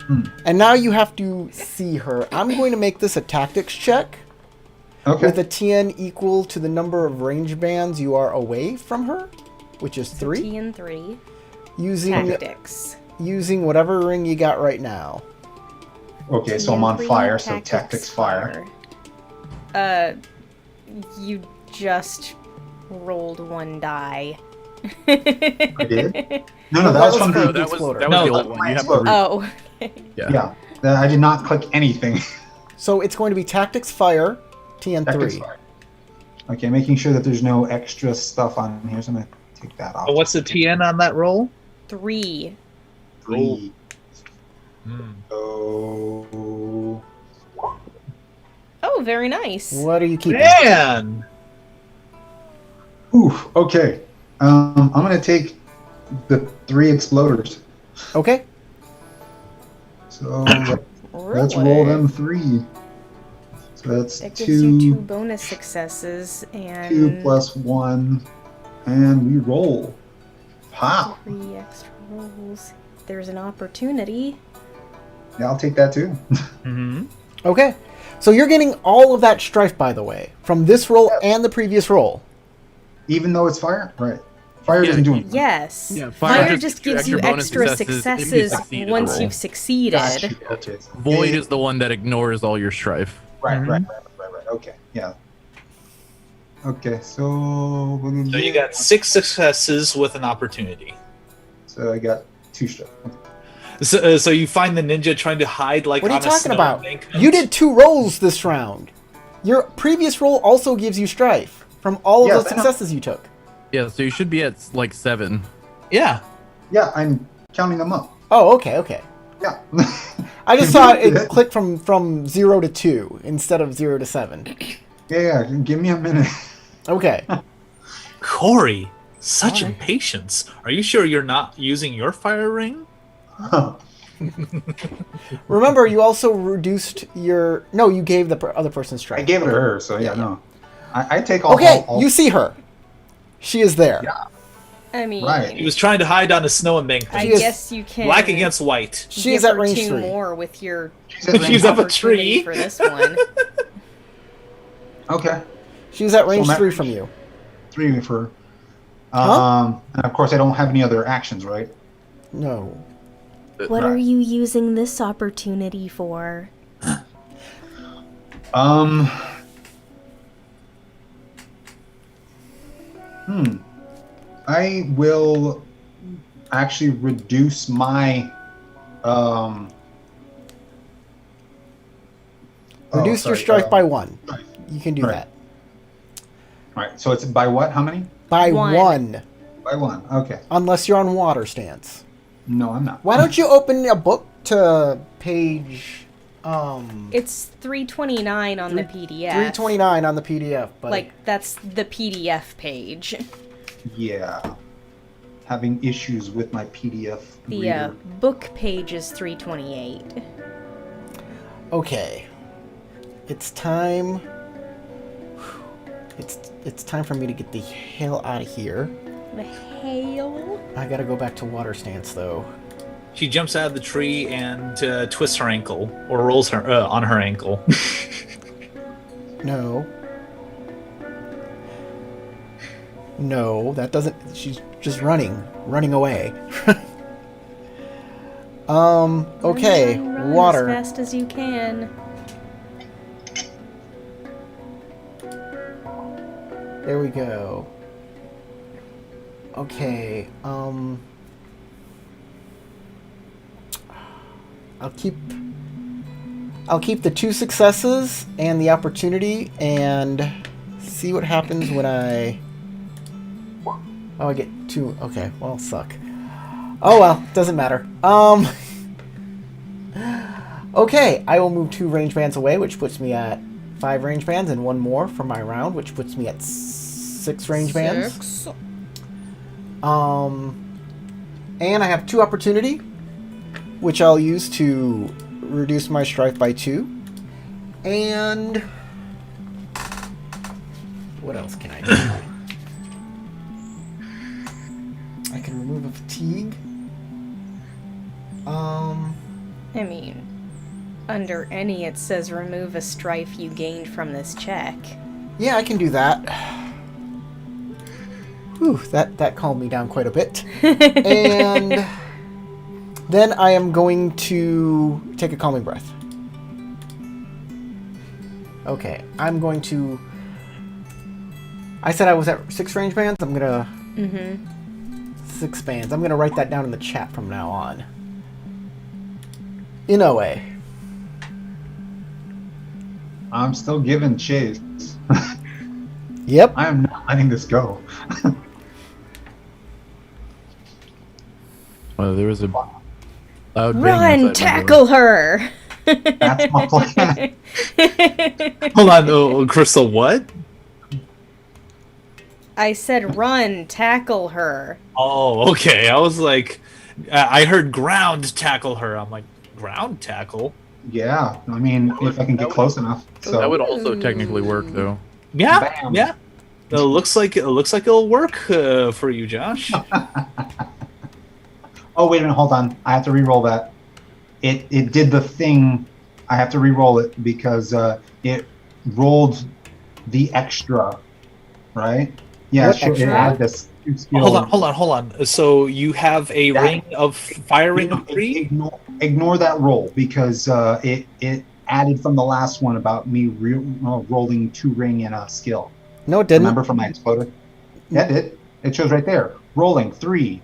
Hmm. And now you have to see her. I'm going to make this a tactics check Okay. with a TN equal to the number of range bands you are away from her, which is 3. T and 3. Using Tactics. using whatever ring you got right now. Okay, so I'm on TN3, fire, so tactics fire. You just rolled 1 die. I did? No, that That was was from for the. the that was exploder. the No, old one. You have to exploder. re- Oh. Yeah, I did not click anything. So it's going to be tactics fire, TN3. Tactics fire. Okay, making sure that there's no extra stuff on here, so I'm gonna take that off. Oh, what's the TN on that roll? 3. 3. Hmm. Oh. Oh, very nice. What are you keeping? Man! Oof. Okay. I'm gonna take the 3 exploders. Okay. So let's roll them 3. So that's That gives you 2 2, bonus successes and 2 plus 1, and we roll. Pop. 3 extra rolls. There's an opportunity. Yeah, I'll take that too. Mm-hmm. Okay. So you're getting all of that strife, by the way, from this roll and the previous roll. Even though it's fire? Right. Fire doesn't do anything. Yes. Yeah, Fire, fire just gives you gives you extra bonus extra successes if you successes succeed in the once roll. you've succeeded. Gotcha. Okay. Void Yeah, is the one that ignores all your strife. right, Mhm. right. Okay. Yeah. Okay, so So you got 6 successes with an opportunity. So I got 2 strikes. So you find the ninja trying to hide like What are you on a talking snow about? embankment. You did 2 rolls this round. Your previous roll also gives you strife. from all of Yes, the I know. successes you took. Yeah, so you should be at like 7. Yeah. Yeah, I'm counting them up. Oh, okay. Yeah. I just saw it click from 0 to 2 instead of 0 to 7. Yeah, give me a minute. Okay. Corey, such Why? impatience. Are you sure you're not using your fire ring? Remember, you also reduced your. No, you gave the other person I strength. gave it to her, so yeah, Yeah. no. I take all. Okay, all- you see her. She is there. Yeah. I mean, Right. He was trying to hide on a snow embankment. I She is guess you can. Black against white. She give is at her range 2 3. more with your She's at range- She's up a opportunity tree. for this one. Okay. She's at range So 3 Matt- from you. 3 for. Huh? And of course, I don't have any other actions, right? No. What are Right. you using this opportunity for? I will actually reduce my. Reduce your strike by 1. You can do Right. that. All right. So it's by what? How many? By 1. 1. By 1. Okay. Unless you're on water stance. No, I'm not. Why don't you open a book to page It's 329 on the PDF. 329 on the PDF, but Like that's the PDF page. Yeah. Having issues with my PDF The reader. book page is 328. okay. It's time. It's time for me to get the hell out of here. The hail. I gotta go back to water stance though. She jumps out of the tree and twists her ankle, or rolls her on her ankle. No. No, that doesn't. She's just running away. Okay, Run water. as fast as you can. There we go. Okay, I'll keep the 2 successes and the opportunity and see what happens when I get 2. Okay, well, suck. Oh well, doesn't matter. Okay, I will move 2 range bands away, which puts me at 5 range bands, and 1 more for my round, which puts me at 6 range bands. And I have 2 opportunity, which I'll use to reduce my strife by 2. And what else can I do? I can remove a fatigue. I mean, under any it says remove a strife you gained from this check. Yeah, I can do that. Whew, that calmed me down quite a bit. And then I am going to take a calming breath. Okay, I'm going to... I said I was at 6 range bands. I'm gonna... 6 bands. I'm gonna write that down in the chat from now on. Inoue. I'm still giving chase. Yep. I am not letting this go. Well, there was a loud bang Run, outside my door. tackle her! That's my plan. Hold on, Crystal, what? I said run, tackle her. Oh, okay. I was like, I heard ground tackle her. I'm like, ground tackle? Yeah, I mean, if I can get close enough. So That would also technically work, though. Yeah, Bam. yeah. It looks like it'll work for you, Josh. Oh wait a minute, hold on. I have to re-roll that. It did the thing. I have to re-roll it because it rolled the extra, right? Yeah, What sure. It extra? had this skill. Hold on. So you have a That- ring of fire ring of three? Ignore that roll because it added from the last one about me rolling 2 ring and a skill. No, it didn't. Remember from my exploder? Yeah, it did. It shows right there. Rolling 3.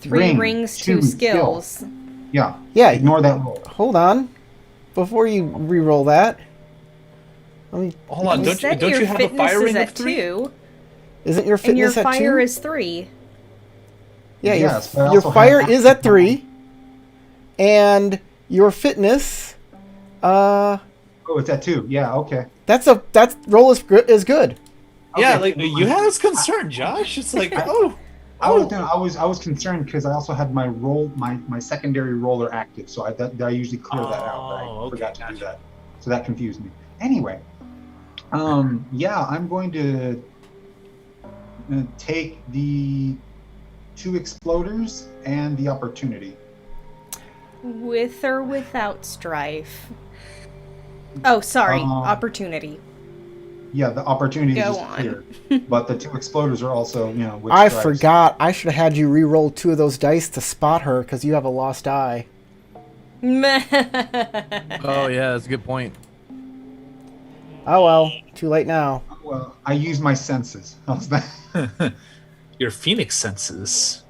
3 Ring, rings, 2 2 skills. Yeah. Yeah, Ignore that roll. hold on. Before you re-roll that, I mean, Hold on, You don't said you your have a fitness fire is ring of at 3? 2, isn't your and your fitness at fire 2? is 3. Yeah, Yes, but I your also fire have is at active 3, and your fitness, Oh, it's at 2. Yeah, okay. that roll is good. Yeah, Okay. like you had us concerned, Josh. It's like, oh, I was concerned because I also had my secondary roller active, so I usually clear that out, but I Oh, okay, forgot to do gotcha. that, so that confused me. Anyway, yeah, I'm going to take the 2 exploders and the opportunity. With or without strife? Oh, sorry. Opportunity. Yeah, the opportunity Go is just on. clear, but the 2 exploders are also, with I stripes. forgot. I should have had you re-roll 2 of those dice to spot her because you have a lost eye. Oh yeah, that's a good point. Oh well, too late now. Well, I use my senses. How's that? Your phoenix senses.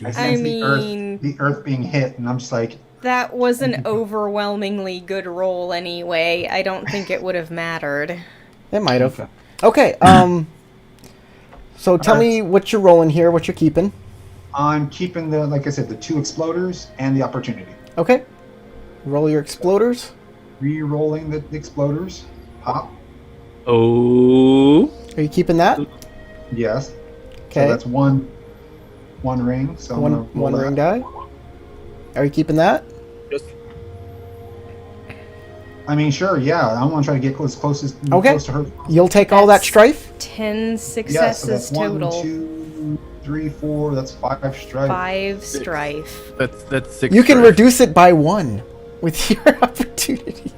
I sense mean- the earth being hit, and I'm just like, That was an overwhelmingly good roll anyway. I don't think it would have mattered. It might have. Okay. So tell me what you're rolling here. What you're keeping? I'm keeping like I said, the 2 exploders and the opportunity. Okay. Roll your exploders. Re-rolling the exploders. Hop. Oh. Are you keeping that? Yes. Okay. So that's one ring. So I'm gonna roll one that. ring die. Are you keeping that? Just I mean, sure, yeah. I want to try to get close Okay. to her. You'll take all that That's- strife. 10 Yeah, so successes that's total. 1, 2, 3, 4. That's 5 strikes. 5 strife. That's 6. You can strife. reduce it by 1 with your opportunity.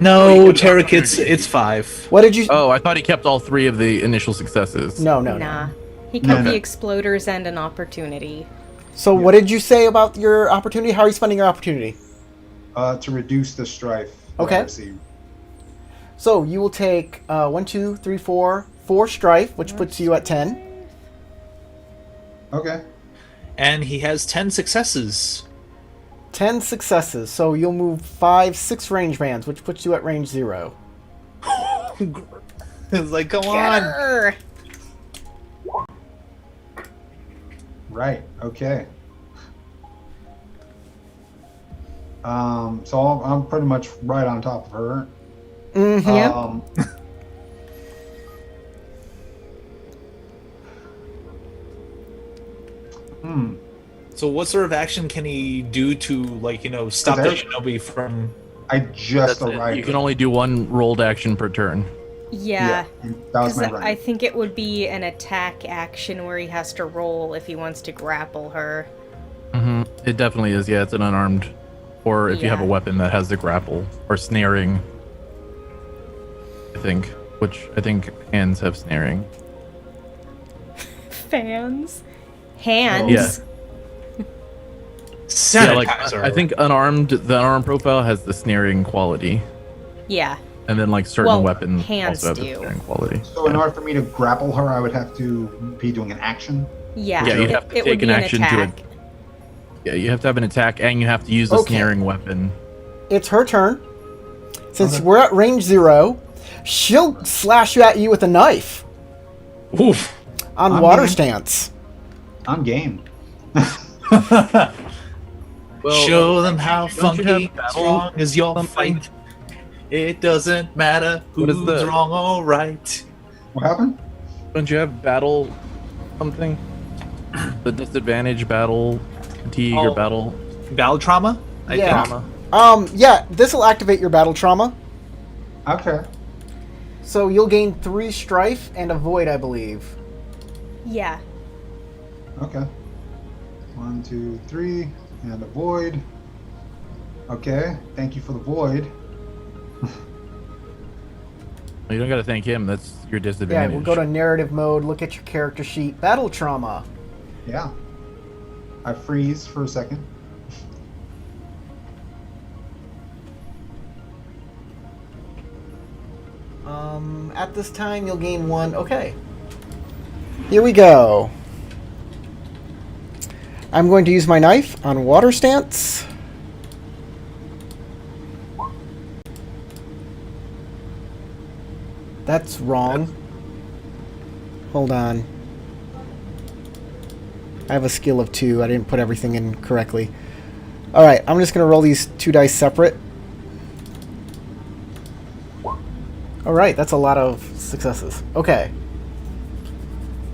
no, Tarek. It's 5. What did you? Oh, I thought he kept all 3 of the initial successes. No, no, Nah. no. He kept No. the exploders and an opportunity. So what did you say about your opportunity? How are you spending your opportunity? To reduce the strife. that Okay. I received. So you will take 1, 2, 3, 4 strife, which puts you at 10. Okay. And he has 10 successes. 10 successes. So you'll move 5, 6 range bands, which puts you at range 0. It's like, come on. Grr. Right. Okay. So I'm pretty much right on top of her. Mm-hmm. Yep. So what sort of action can he do to, like, stop the There- shinobi from... I just That's it. arrived. You can only do 1 rolled action per turn. Yeah. that was 'Cause my I running. think it would be an attack action where he has to roll if he wants to grapple her. It definitely is. Yeah, it's an unarmed, or if you have a Yeah. weapon that has the grapple or snaring. I think, which I think hands have snaring. Fans? Hands? Yeah. Yeah, like Sanitizer. I think the unarmed profile has the snaring quality, Yeah. and then like certain Well, weapons hands also have the do. snaring quality. So in order for me to grapple her, I would have to be doing an action. Yeah. Yeah, you it, have to it would take be an an action to attack. Yeah, you have to have an attack, and you have to use a Okay. snaring weapon. It's her turn. Since Okay. we're at range 0, she'll slash at you with a knife Oof. on I'm water game. stance. I'm game. Show them how don't you funky have battle strong is your something? fight. It doesn't matter What who's is the- wrong or right. What happened? Don't you have battle something? The disadvantage battle fatigue Oh. or battle Battle trauma? Yeah. trauma? Yeah, this will activate your battle trauma. Okay. So you'll gain 3 strife and a void, I believe. Yeah. Okay. 1, 2, 3, and a void. Okay. Thank you for the void. You don't got to thank him. That's your Yeah, disadvantage. we'll go to narrative mode, look at your character sheet. Battle trauma. Yeah. I freeze for a second. At this time, you'll gain 1. Okay. Here we go. I'm going to use my knife on water stance. That's wrong. Hold on. I have a skill of 2. I didn't put everything in correctly. Alright, I'm just going to roll these 2 dice separate. Alright, that's a lot of successes. Okay.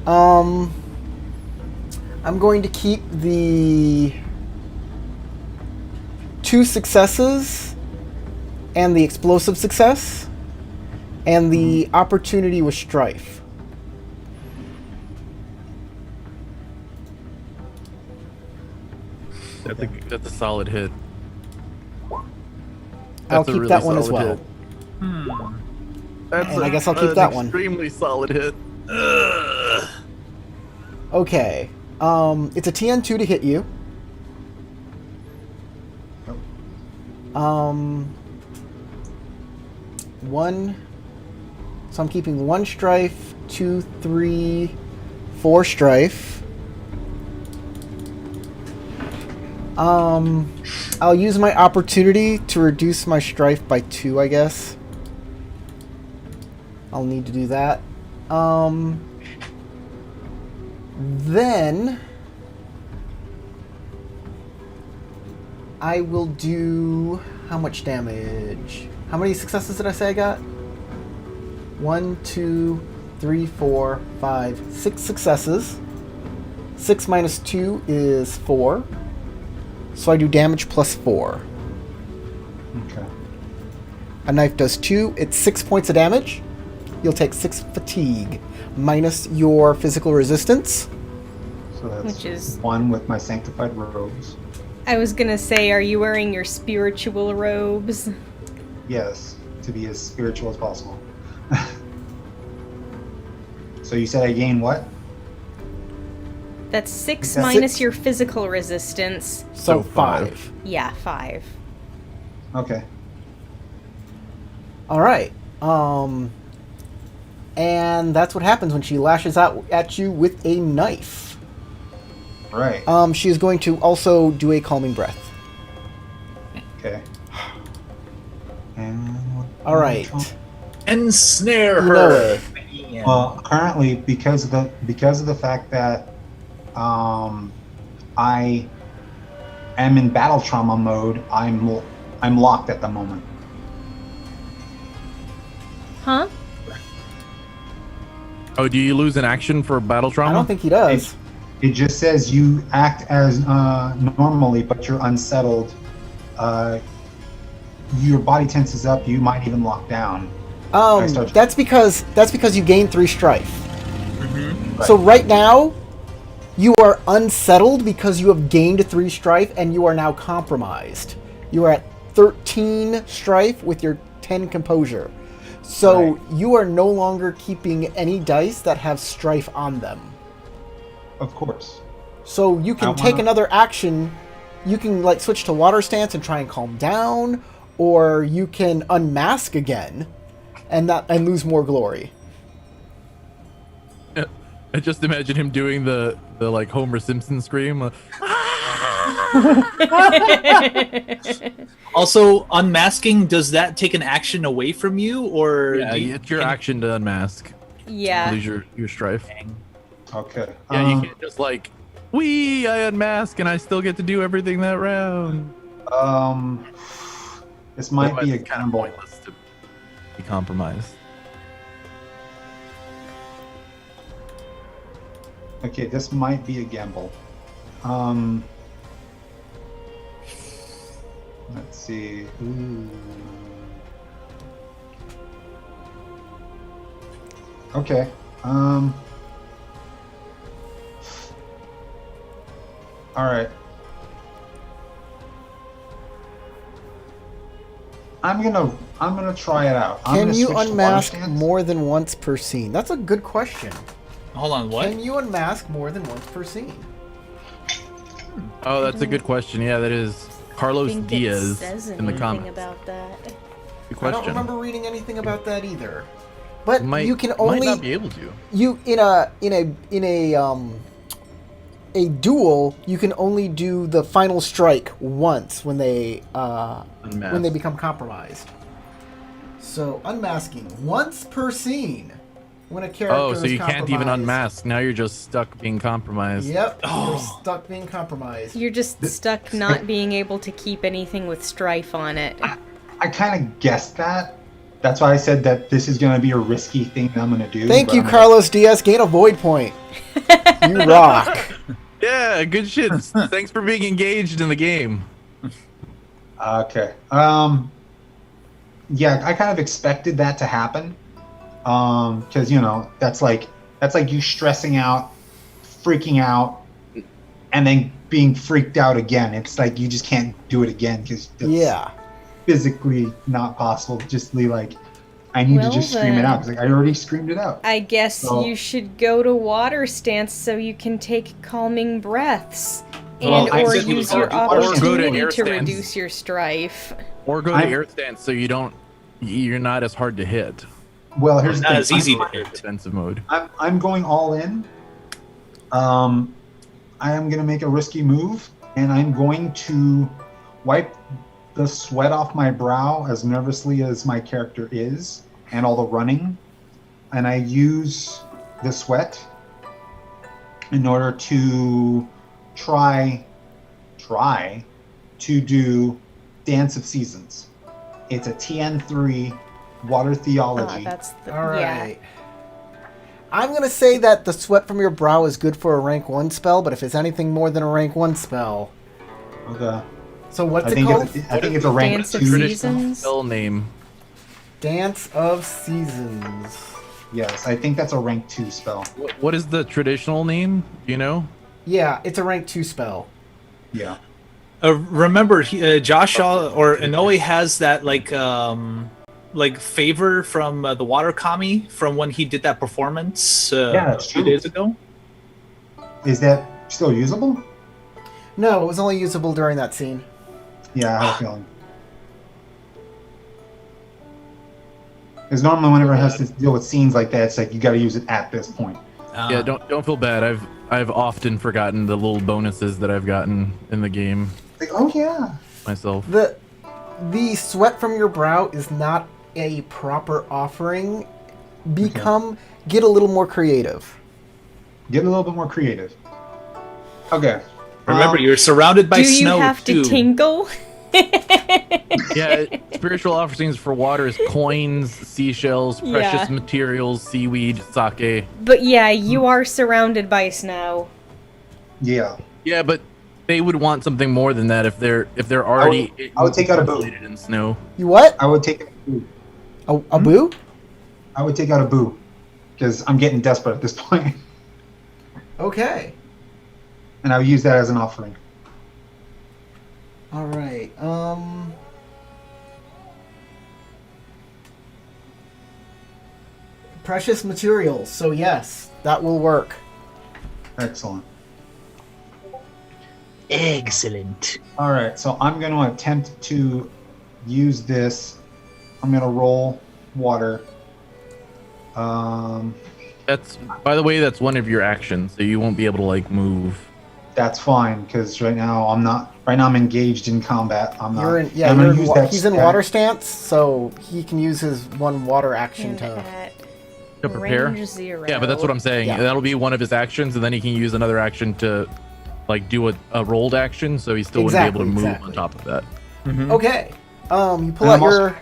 I'm going to keep the 2 successes and the explosive success and the opportunity with strife. That's a solid hit. I'll That's a keep really that one as solid well. hit. That's And I guess I'll keep that one. Extremely solid hit. Okay. It's a TN2 to hit you. One. So I'm keeping 1 strife, 2, 3, 4 strife. I'll use my opportunity to reduce my strife by 2, I guess. I'll need to do that. Then I will do how much damage? How many successes did I say I got? 1, 2, 3, 4, 5, 6 successes. 6 minus 2 is 4. So I do damage plus 4. Okay. A knife does 2. It's 6 points of damage. You'll take 6 fatigue minus your physical resistance. So that's Which is- 1 with my sanctified robes. I was gonna say, are you wearing your spiritual robes? Yes, to be as spiritual as possible. So you said I gain what? That's 6 That's minus 6. your physical resistance. So So 5. 5. Yeah, 5. Okay. All right. And that's what happens when she lashes out at you with a knife. Right. She is going to also do a calming breath. Okay. And what- All right. Ensnare You know her. it. Yeah. Well, currently, because of the fact that I am in battle trauma mode, I'm locked at the moment. Huh? Oh, do you lose an action for battle trauma? I don't think he does. It just says you act as normally, but you're unsettled. Your body tenses up. You might even lock down. That's because you gained 3 strife. Mhm. So right now, you are unsettled because you have gained 3 strife and you are now compromised. You are at 13 strife with your 10 composure. So Right. you are no longer keeping any dice that have strife on them. Of course. So you can I take wanna- another action. You can like switch to water stance and try and calm down, or you can unmask again and lose more glory. I just imagine him doing the like Homer Simpson scream. Also, unmasking, does that take an action away from you, or Yeah, do you- it's your action to unmask. Yeah. Lose your strife. Okay. Yeah, you can't just like, I unmask and I still get to do everything that round. This might be a Otherwise, it's kind of gamble. pointless to be compromised. Okay, this might be a gamble. Let's see. Ooh. Okay. All right. I'm gonna try it out. I'm Can gonna you switch to water unmask stance. more than once per scene? That's a good question. Hold on, what? Can you unmask more than once per scene? Oh, that's a good question. Yeah, that is Carlos think Diaz it says in the anything comments. about that. Good I question. don't remember reading anything about that either. But Might, you can might only not be able to. you in a duel, you can only do the final strike once when they Unmask. become compromised. So unmasking once per scene when a character Oh, so is you can't even compromised. unmask. Now you're just stuck being compromised. Yep, you're Oh. stuck being compromised. You're just stuck not being able to keep anything with strife on it. I kind of guessed that. That's why I said that this is going to be a risky thing that I'm going to do. Thank but you, I'm Carlos Diaz. Gain a void point. You rock. Yeah, good shit. Thanks for being engaged in the game. Okay. Yeah, I kind of expected that to happen. Because that's like you stressing out, freaking out, and then being freaked out again. It's like you just can't do it again because Yeah. physically not possible. Just be like, I need Well, to just scream it then. out because I already screamed it out. I guess So- you should go to water stance so you can take calming breaths. Well, And I or said we use would your go to water stance. Or go to opportunity air to stance. reduce your strife. Or go to I'm- air stance so you're not as hard to hit. Well, here's the Not thing. as easy to Air hit. defensive mode. I'm going all in. I am going to make a risky move, and I'm going to wipe the sweat off my brow as nervously as my character is, and all the running. And I use the sweat in order to try to do Dance of Seasons. It's a TN3 water theology. That's the All yeah. right. I'm going to say that the sweat from your brow is good for a rank 1 spell, but if it's anything more than a rank 1 spell. Okay. So what's I it think called? I think it's a rank Dance of 2. Seasons? Spell name. Dance of Seasons. Yes, I think that's a rank 2 spell. What is the traditional name? Do you know? Yeah, it's a rank 2 spell. Yeah. Remember, Josh or Inoue has that like favor from the water kami from when he did that performance Yeah, that's a few true. days ago. Is that still usable? No, it was only usable during that scene. Yeah, I have a feeling. Because normally whenever it has to deal with scenes like that, it's like you got to use it at this point. Yeah, don't feel bad. I've often forgotten the little bonuses that I've gotten in the game Like, oh yeah. myself. The sweat from your brow is not a proper offering. Get a little more creative. Get a little bit more creative. Okay. Remember, you're surrounded by Do you snow have too. to tingle? Yeah, spiritual offerings for water is coins, seashells, precious Yeah. materials, seaweed, sake. But yeah, you are surrounded by snow. Yeah. Yeah, but they would want something more than that if they're already I would take out a boot. encapsulated in snow. You what? I would take a boo. A boo? I would take out a boo. Because I'm getting desperate at this point. Okay. And I would use that as an offering. All right. Precious materials. So yes, that will work. Excellent. Excellent. All right, so I'm going to attempt to use this. I'm going to roll water. That's, by the way, that's one of your actions, so you won't be able to like move. That's fine because right now I'm not. Right now I'm engaged in combat. I'm not. You're in. Yeah, I'm gonna you're in use wa- that he's in stat. water stance, so he can use his one water action And to. at To prepare? range 0. Yeah, but that's what I'm saying. Yeah. That'll be one of his actions, and then he can use another action to like do a rolled action, so he still wouldn't be able to move Exactly. on top of that. Okay. You pull And out your.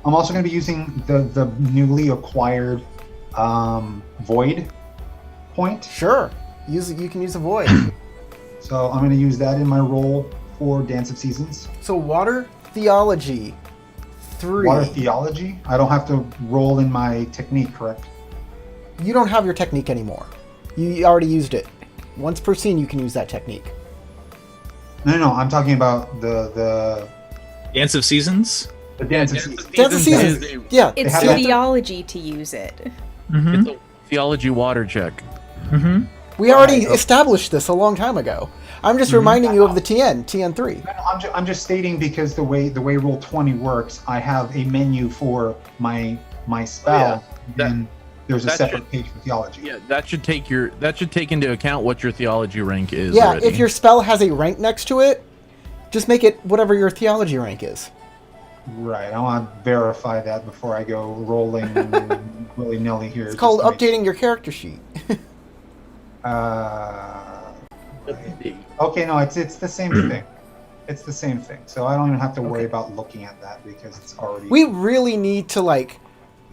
I'm also going to be using the newly acquired void point. Sure. Use it. You can use a void. So I'm going to use that in my roll for Dance of Seasons. So water theology. 3. Water theology. I don't have to roll in my technique, correct? You don't have your technique anymore. You already used it. Once per scene, you can use that technique. No. I'm talking about the Dance of Seasons. Dance of Seasons. Dance of Seasons Seasons. is Yeah. It's have that. theology to use it. It's a theology water check. We already Right. established this a long time ago. I'm just reminding you of the TN3. I'm just stating because the way Roll20 works, I have a menu for my spell, That- and there's a that separate page for theology. Yeah, that should take into account what your theology rank is. Yeah, already. if your spell has a rank next to it, just make it whatever your theology rank is. Right. I want to verify that before I go rolling willy-nilly here. It's called updating your character sheet. Okay, no, it's the same thing. It's the same thing. So I don't even have to worry about looking at that because it's already. We really need to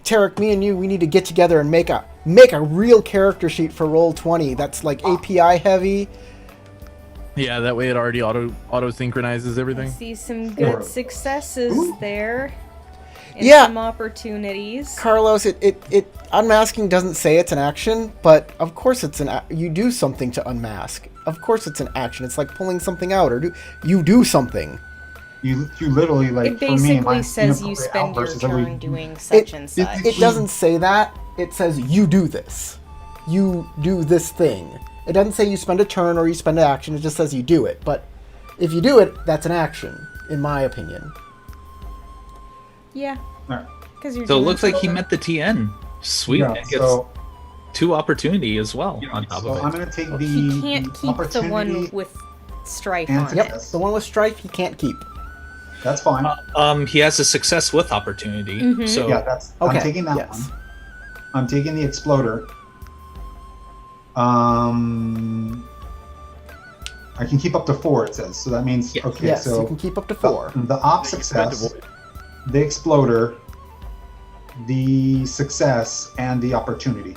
Tarek, me and you, we need to get together and make a real character sheet for Roll20 that's API heavy. Yeah, that way it already auto synchronizes everything. See some good successes there. And Yeah. some opportunities. Carlos, it unmasking doesn't say it's an action, but of course it's you do something to unmask. Of course it's an action. It's like pulling something out, or you do something. You literally It for me, my basically says you inappropriate spend your outbursts is every- turn doing such and such. It doesn't say that. It says you do this. You do this thing. It doesn't say you spend a turn or you spend an action. It just says you do it. But if you do it, that's an action, in my opinion. Yeah. Alright. Because you're So it doing looks like he something. met the TN. Sweet. Yeah, And gets so 2 opportunity as well on top so of I'm it. going to take the He can't keep the one opportunity. with strife and on success. it. The one with strife, he can't keep. That's fine. He has a success with opportunity. Mhm. So yeah, that's. Okay, I'm taking that yes. one. I'm taking the exploder. I can keep up to 4. It says so. That means Yes. okay. Yes, so you can keep up to 4. The op success, the exploder, the success, and the opportunity,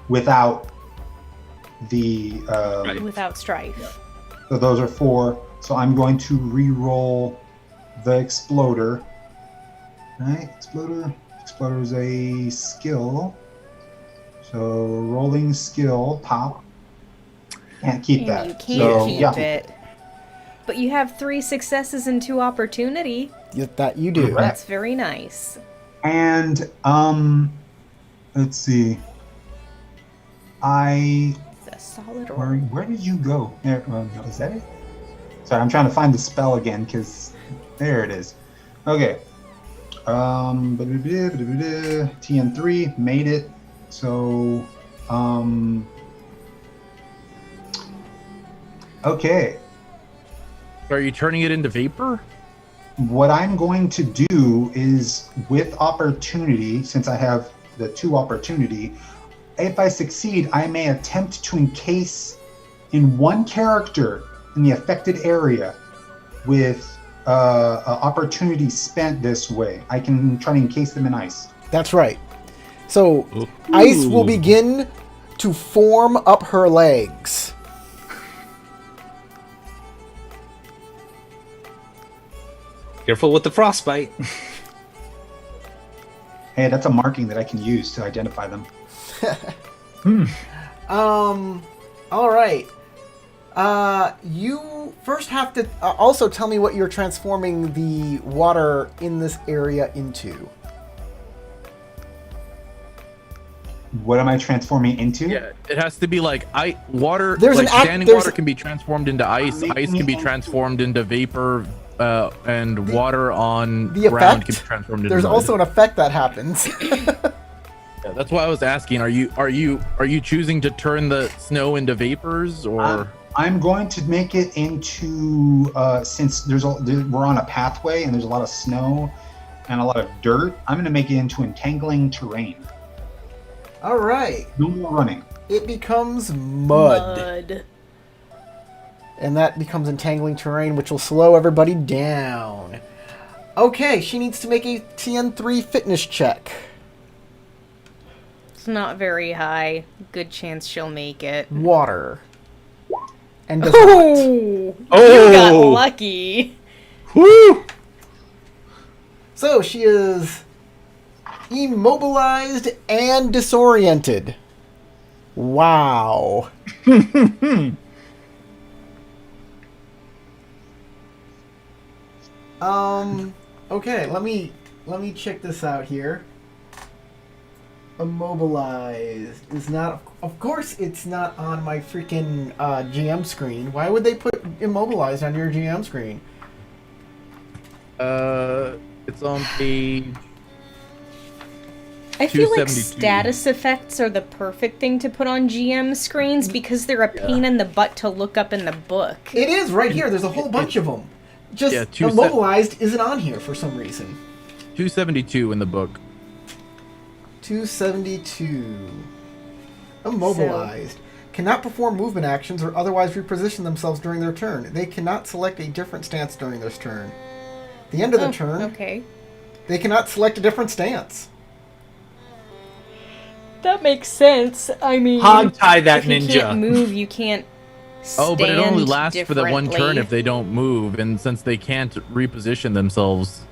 without the. Right. Without strife. So those are 4. So I'm going to re-roll the exploder. Right, exploder. Exploder is a skill. So rolling skill top. Can't keep And that. you can't so, keep yeah. it. But you have 3 successes and 2 opportunity. That you do. Correct. That's very nice. And let's see. It's a solid roll. Where did you go? There, no, is that it? Sorry, I'm trying to find the spell again because there it is. Okay. TN3 made it. So okay. Are you turning it into vapor? What I'm going to do is with opportunity, since I have the 2 opportunity, if I succeed, I may attempt to encase in one character in the affected area with opportunity spent this way. I can try to encase them in ice. That's right. So ice will begin to form up her legs. Careful with the frostbite. Hey, that's a marking that I can use to identify them. All right. You first have to also tell me what you're transforming the water in this area into. What am I transforming into? Yeah, it has to be like water. There's like an act- standing there's water a- can be transformed into ice. making Ice can be it- transformed into vapor, and water on The ground effect? can be transformed into. There's mud. also an effect that happens. Yeah, that's why I was asking. Are you choosing to turn the snow into vapors or? I'm going to make it into since we're on a pathway and there's a lot of snow and a lot of dirt. I'm going to make it into entangling terrain. All right. No more running. It becomes mud. And that becomes entangling terrain, which will slow everybody down. Okay, she needs to make a TN3 fitness check. It's not very high. Good chance she'll make it. Water. And does not. Oh! You got lucky. Woo! So she is immobilized and disoriented. Wow. Okay, let me check this out here. Immobilized is not, of course it's not on my freaking GM screen. Why would they put immobilized on your GM screen? It's on page. I feel like 272. status effects are the perfect thing to put on GM screens because they're a pain in the butt to look up in the book. It is right here. There's a whole bunch of them. Just Yeah, immobilized isn't on here for some reason. 272 in the book. 272. Immobilized. Cannot perform movement actions or otherwise reposition themselves during their turn. They cannot select a different stance during their turn. At the end of the turn, Okay. they cannot select a different stance. That makes sense. I mean, Hog tie that if you ninja. can't move, you can't Oh, but it only stand lasts for the one turn differently. if they don't move, and since they can't reposition themselves,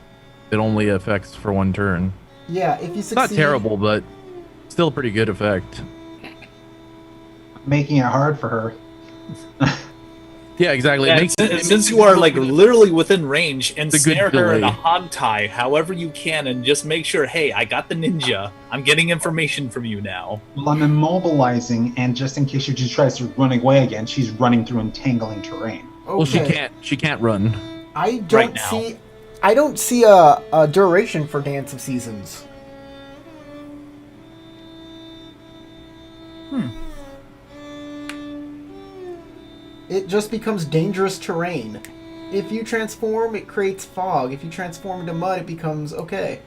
it only affects for one turn. Yeah, if you succeed... Not terrible, but still a pretty good effect. Making it hard for her. Yeah, exactly. Yeah, since you are like literally within range, It's a good ensnare her in a delay. hog tie however you can, and just make sure, hey, I got the ninja. I'm getting information from you now. Well, I'm immobilizing, and just in case she just tries to run away again, she's running through entangling terrain. Okay. Well, she can't run. I don't right now. see... I don't see a duration for Dance of Seasons. It just becomes dangerous terrain. If you transform, it creates fog. If you transform into mud, it becomes okay.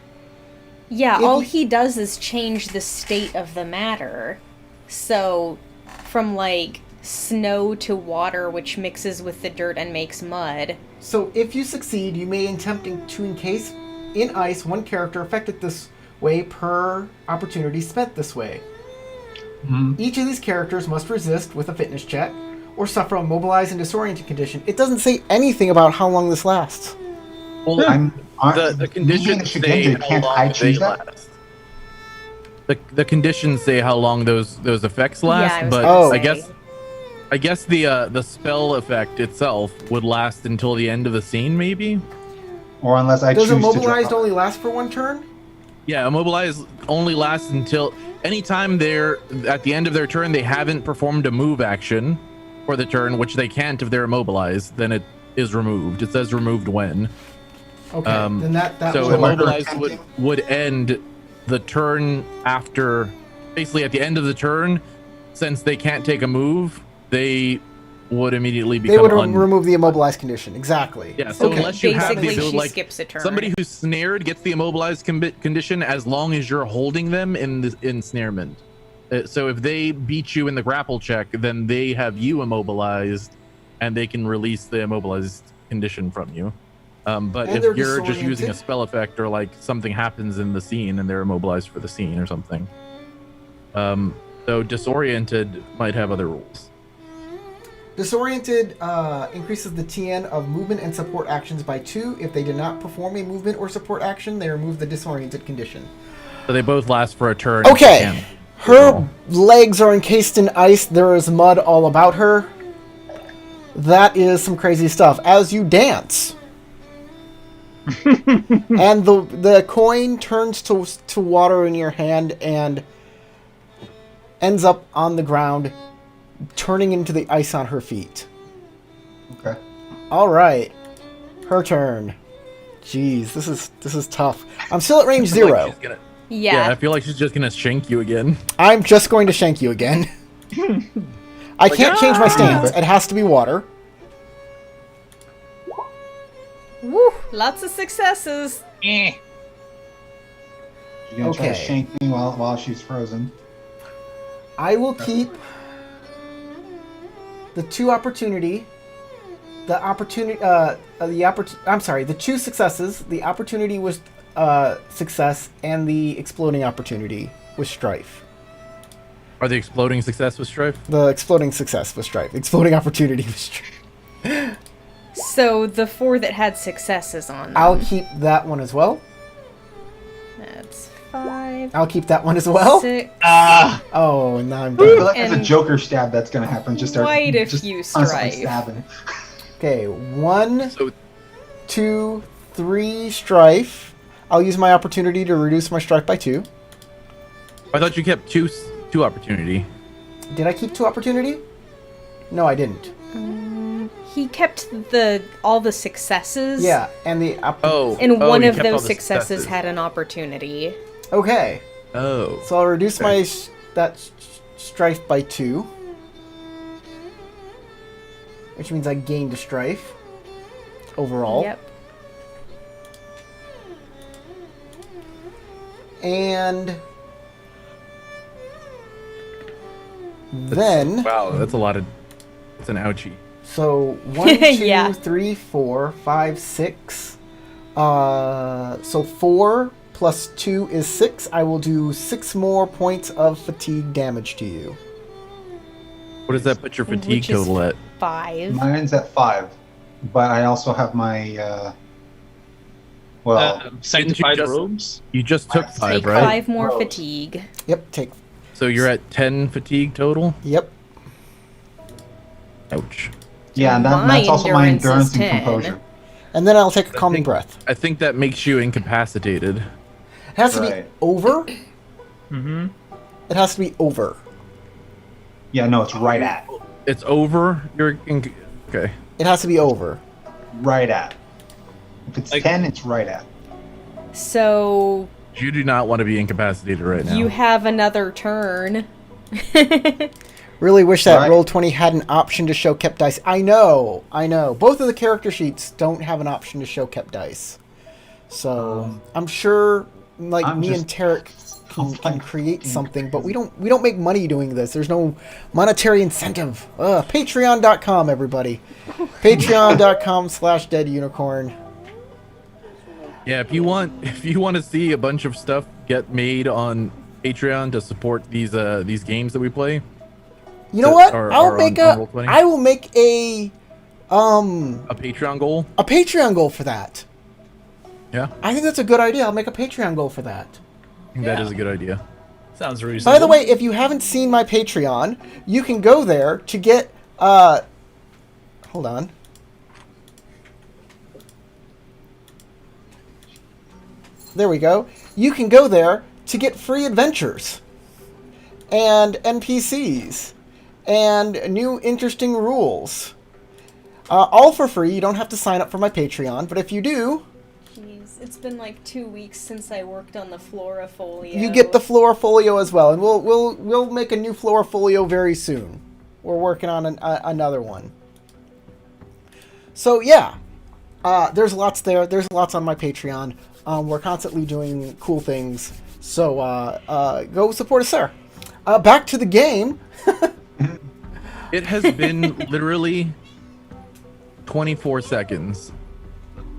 Yeah, If all you- he does is change the state of the matter. So, from like snow to water, which mixes with the dirt and makes mud. So if you succeed, you may attempt to encase in ice one character affected this way per opportunity spent this way. Each of these characters must resist with a fitness check or suffer a mobilized and disoriented condition. It doesn't say anything about how long this lasts. Well, the conditions say how long they last. The conditions say how long those effects last, I was but gonna I guess the spell effect itself would last until the end of the scene, maybe. Or unless I Does choose to immobilized drop. only last for one turn? Yeah, immobilize only lasts until anytime they're at the end of their turn they haven't performed a move action for the turn, which they can't if they're immobilized. Then it is removed. It says removed when. Okay, then that So will work. immobilized would end the turn after, basically at the end of the turn, since they can't take a move, they would immediately They become would remove the immobilized condition. Exactly. Yeah, so Okay. unless you have the Basically, ability, she like skips a turn. somebody who's snared gets the immobilized condition as long as you're holding them in the ensnarement. So if they beat you in the grapple check, then they have you immobilized, and they can release the immobilized condition from you. But And if they're you're just using a disoriented. spell effect or like something happens in the scene and they're immobilized for the scene or something, so disoriented might have other rules. Disoriented increases the TN of movement and support actions by 2. If they did not perform a movement or support action, they remove the disoriented condition. So they both last for a turn. Okay. and- Her legs are encased in ice. There is mud all about her. That is some crazy stuff. As you dance, and the coin turns to water in your hand and ends up on the ground, turning into the ice on her feet. Okay. All right, her turn. Jeez, this is tough. I'm still at range I feel like 0. she's gonna- Yeah. I feel like she's just gonna shank you again. I'm just going to shank you again. I can't change my stance. It has to be water. Woo! Lots of successes. Eh. She's gonna try to Okay. shank me while she's frozen. I will keep the 2 opportunity. The opportunity. I'm sorry. The 2 successes. The opportunity was success, and the exploding opportunity was strife. Are the exploding success with strife? The exploding success was strife. The exploding opportunity was strife. So the 4 that had successes on them. I'll keep that one as well. That's 5. I'll keep that one as well. 6. Oh, and now I'm I feel done. like it's a And Joker stab that's gonna happen. Just start quite a just few constantly strife. stabbing. Okay, 1, So 2, 3 strife. I'll use my opportunity to reduce my strife by 2. I thought you kept two opportunity. Did I keep 2 opportunity? No, I didn't. He kept all the successes. Yeah, and the And one you of kept all those the successes had an opportunity. Okay, Oh. so I'll reduce Okay. my strife by 2, which means I gained a strife. overall. Yep. And then, Wow, that's a lot of. It's an ouchie. so 1, 2, Yeah. 3, 4, 5, 6. So 4 plus 2 is 6. I will do 6 more points of fatigue damage to you. What does that put your fatigue Which is total at? 5. Mine's at 5, but I also have my Sanctified just- robes. You just took Take 5, Take right? 5 more Gross. fatigue. Yep, take. So you're at 10 fatigue total. Yep. Ouch. yeah, and My that's also my endurance is endurance and 10. composure. And then I'll take a calming think- breath. I think that makes you incapacitated. It has to be Right. over. Mm-hmm. It has to be over. Yeah, no, it's right at. It's over. Okay. It has to be over. Right at. If it's Like- 10, it's right at. So You do not want to be incapacitated right now. you have another turn. Really wish that Right. Roll20 had an option to show kept dice. I know. Both of the character sheets don't have an option to show kept dice. So I'm sure, like I'm me just- and Tarek can create something, but we don't make money doing this. There's no monetary incentive. Patreon.com, everybody. Patreon.com/deadunicorn. Yeah, if you want to see a bunch of stuff get made on Patreon to support these games that we play, You know That what? are I'll on make Roll20? I will make a a Patreon goal. Patreon goal for that. Yeah, I think that's a good idea. I'll make a Patreon goal for that. I think that is a good idea. Sounds reasonable. By the way, if you haven't seen my Patreon, you can go there to get hold on. There we go. You can go there to get free adventures and NPCs and new interesting rules. All for free. You don't have to sign up for my Patreon, but if you do, Jeez, it's been like 2 weeks since I worked on the Florafolio. you get the Florafolio as well, and we'll make a new Florafolio very soon. We're working on another one. So yeah, there's lots there. There's lots on my Patreon. We're constantly doing cool things. So go support us there. Back to the game. It has been literally 24 seconds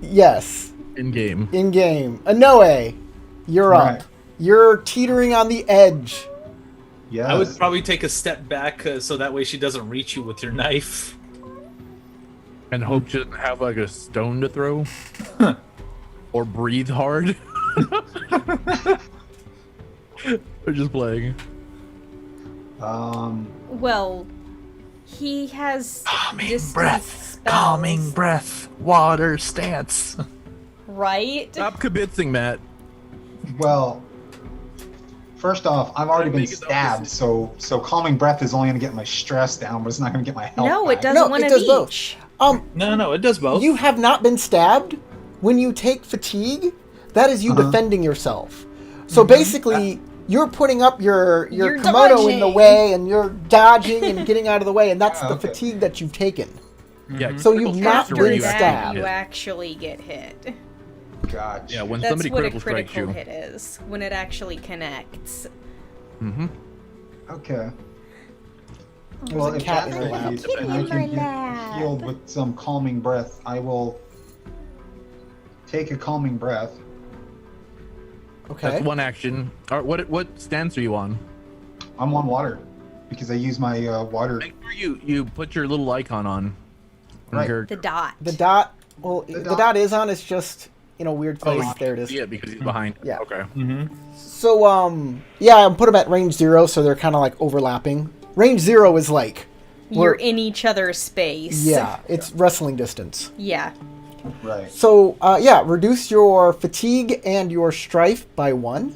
Yes, in game. in game. Anoe, you're Right. up. You're teetering on the edge. Yeah. I would probably take a step back so that way she doesn't reach you with your knife. And hope she doesn't have like a stone to throw. Or breathe hard. They're just playing. Well, he has distance spells, breath, water stance. right? Stop kibitzing, Matt. Well, first off, I've already been Make it stabbed, so calming breath is only going to get my stress down, but it's not going to get my health No, back. it does No, one it of does both. each. No, it does both. You have not been stabbed. When you take fatigue, that is you defending yourself. So basically, you're putting up your You're kimono in the dodging. way, and you're dodging and getting out of the way, and that's Ah, the okay. fatigue that you've taken. Yeah. So critical you've not strikes are where been you After actually that, stabbed. you hit. actually get hit. Gotcha. Yeah, when That's somebody what a critical strikes critical you. hit is, when it actually connects. Mm-hmm. Okay. There's Well, a if cat that's in her the lap. case, and I can get healed with some calming breath, I will take a calming breath. Okay. That's one action. All right, what stance are you on? I'm on water because I use my water. Make sure you put your little icon on. Right. Your- The dot. The dot. Well, The the dot. dot is on. It's just in a weird Oh, place. you There it can is. see it because he's behind. Yeah. Okay. So yeah, I put them at range 0, so they're kind of like overlapping. Range 0 is like You're we're- in each other's space. yeah, it's wrestling distance. Yeah. Right. So yeah, reduce your fatigue and your strife by 1.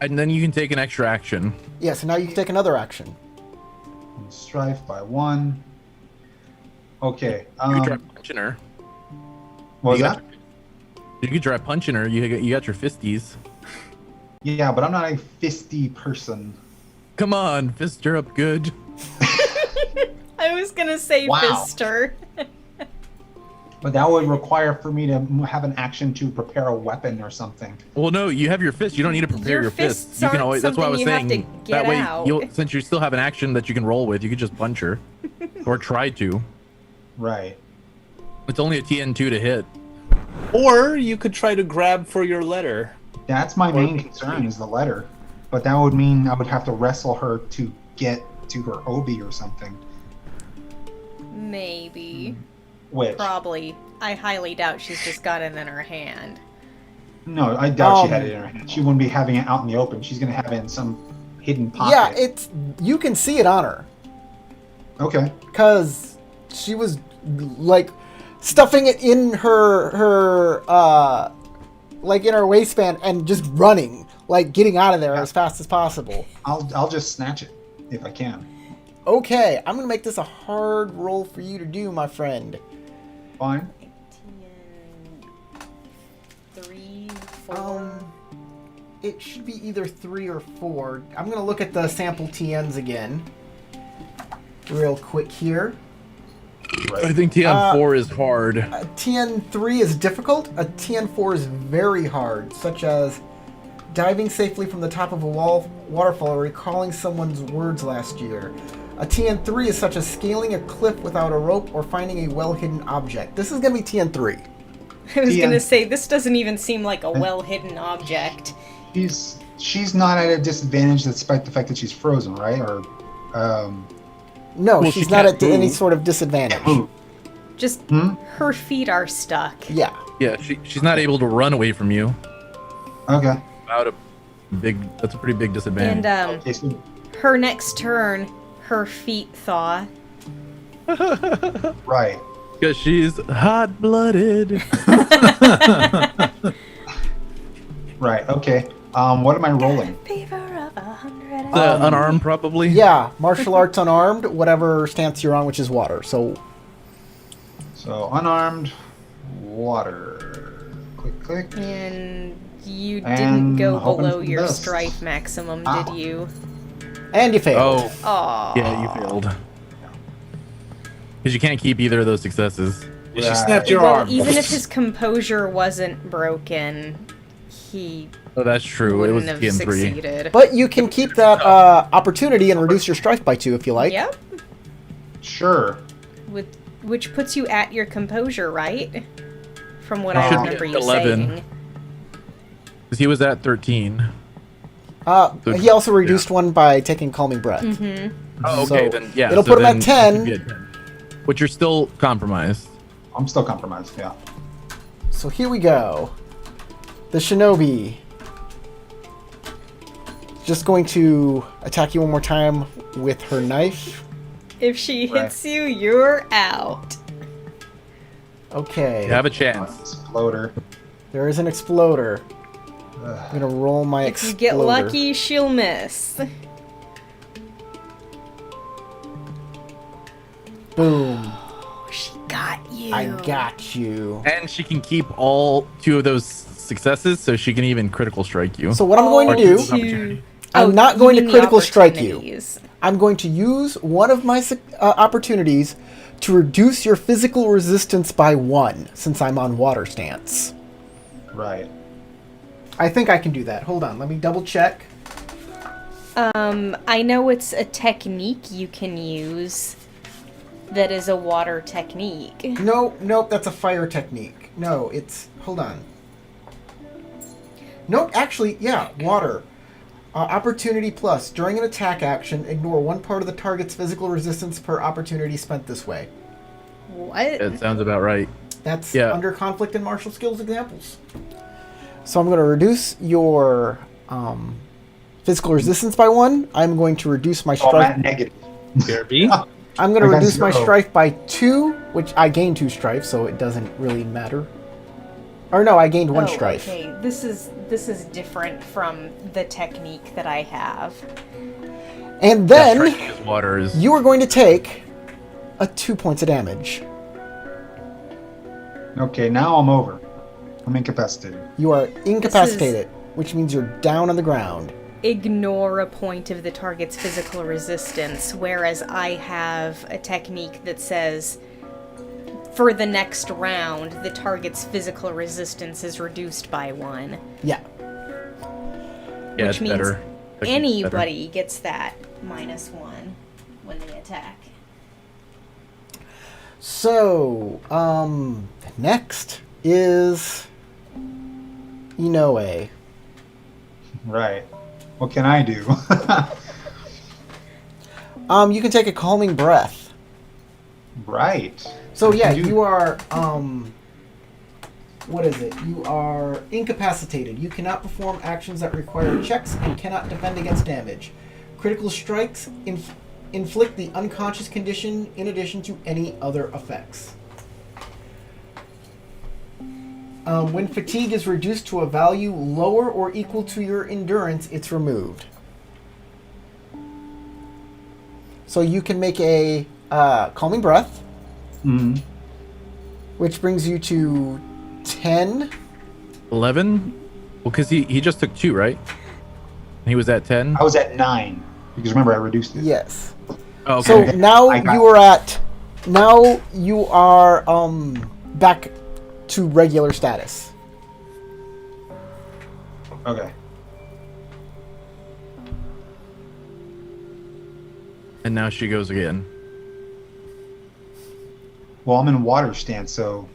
And then you can take an extra action. Yeah, so now you can take another action. And strife by 1. Okay. You could try punching her. What was you that? got- You could try punching her. You got your fisties. Yeah, but I'm not a fisty person. Come on, fist her up good. I was gonna say Wow. Fister. But that would require for me to have an action to prepare a weapon or something. Well, no, you have your fist. You don't need to prepare Your your fists fist. You can aren't always. That's what I was something you have saying. to get That way, out. since you still have an action that you can roll with, you could just punch her, or try to. Right. It's only a TN2 to hit. Or you could try to grab for your letter. That's my main concern is the letter. But that would mean I would have to wrestle her to get to her obi or something. Maybe. Which Probably. I highly doubt she's just got it in her hand. no, I doubt she had it in her hand. She wouldn't be having it out in the open. She's gonna have it in some hidden pocket. Yeah, you can see it on her Okay. because she was like stuffing it in her like in her waistband and just running, like getting out of there as fast as possible. I'll just snatch it if I can. Okay, I'm gonna make this a hard roll for you to do, my friend. Fine. 3, 4. It should be either 3 or 4. I'm gonna look at the sample TNs again, real quick here. I think TN4 is hard. A TN3 is difficult. A TN4 is very hard, such as diving safely from the top of a waterfall or recalling someone's words last year. A TN3 is such as scaling a cliff without a rope or finding a well-hidden object. This is going to be TN3. I was TN. gonna say, this doesn't even seem like a well-hidden object. She's not at a disadvantage despite the fact that she's frozen, right? Or No, Well, she's she not can't at any move. sort of disadvantage. move. Just Hmm? her feet are stuck. Yeah. Yeah, she's not able to run away from you. Okay. That's a pretty big disadvantage. And Okay, so her next turn, her feet thaw. right. Because she's hot-blooded. Right. Okay. What am I rolling? Favor of 100. Unarmed, probably. Yeah, martial arts unarmed, whatever stance you're on, which is water. So, So unarmed, water. Click. And you didn't And go hoping below for the your best. strife maximum, Ow. did you? and you failed. Oh, Aw. yeah, you failed. Because you can't keep either of those successes. She Right. snapped your Well, arm. even if his composure wasn't broken, he Oh, that's true. It was wouldn't have TN3. succeeded. But you can keep that opportunity and reduce your strife by 2 if you like. Yep. Sure. Which puts you at your composure, right? From what Should I be remember at you 11. saying. Because he was at 13. He also reduced one by taking calming breath. Oh, okay, So, then yeah. it'll so put him at then 10. you should be at 10. But you're still compromised. I'm still compromised. Yeah. So here we go. The shinobi. Just going to attack you one more time with her knife. If she Right. hits you, you're out. Okay. You have a chance. Exploder. There is an exploder. I'm gonna roll my If exploder. you get lucky, she'll miss. Boom. She got you. I got you. And she can keep all 2 of those successes, so she can even critical strike you. So what I'm going to Or do, two. I'm not you going to mean the critical strike you. opportunities. I'm going to use one of my opportunities to reduce your physical resistance by 1, since I'm on water stance. Right. I think I can do that. Hold on, let me double check. I know it's a technique you can use that is a water technique. No, nope, that's a fire technique. No, it's... Hold on. Nope, actually, yeah, water. Opportunity plus. During an attack action, ignore one part of the target's physical resistance per opportunity spent this way. What? That sounds about right. That's Yeah. under conflict and martial skills examples. So I'm going to reduce your physical resistance by 1. I'm going to reduce my Oh, I'm at strife. negative. Kirby. I'm going to I got reduce my 0. strife by 2, which I gained 2 strife, so it doesn't really matter. Or no, I gained 1 Oh, strife. Okay, this is different from the technique that I have. And Yeah, then striking his water is. you are going to take a 2 points of damage. Okay, now I'm over. I'm incapacitated. You are incapacitated, which means you're down on the ground. Ignore a point of the target's physical resistance, whereas I have a technique that says for the next round, the target's physical resistance is reduced by 1. Yeah. Yeah, Which it's means better. anybody gets that -1 when they attack. So, next is Inoue. Right. What can I do? You can take a calming breath. Right. So yeah, You- you are what is it? You are incapacitated. You cannot perform actions that require checks and cannot defend against damage. Critical strikes inflict the unconscious condition in addition to any other effects. When fatigue is reduced to a value lower or equal to your endurance, it's removed. So you can make a calming breath, Mhm. which brings you to 10. 11? Well, because he just took 2, right? He was at 10? I was at 9 because remember I reduced it. Yes. Oh, okay. So now I got you are at. Now you are back to regular status. Okay. And now she goes again. Well, I'm in water stance, so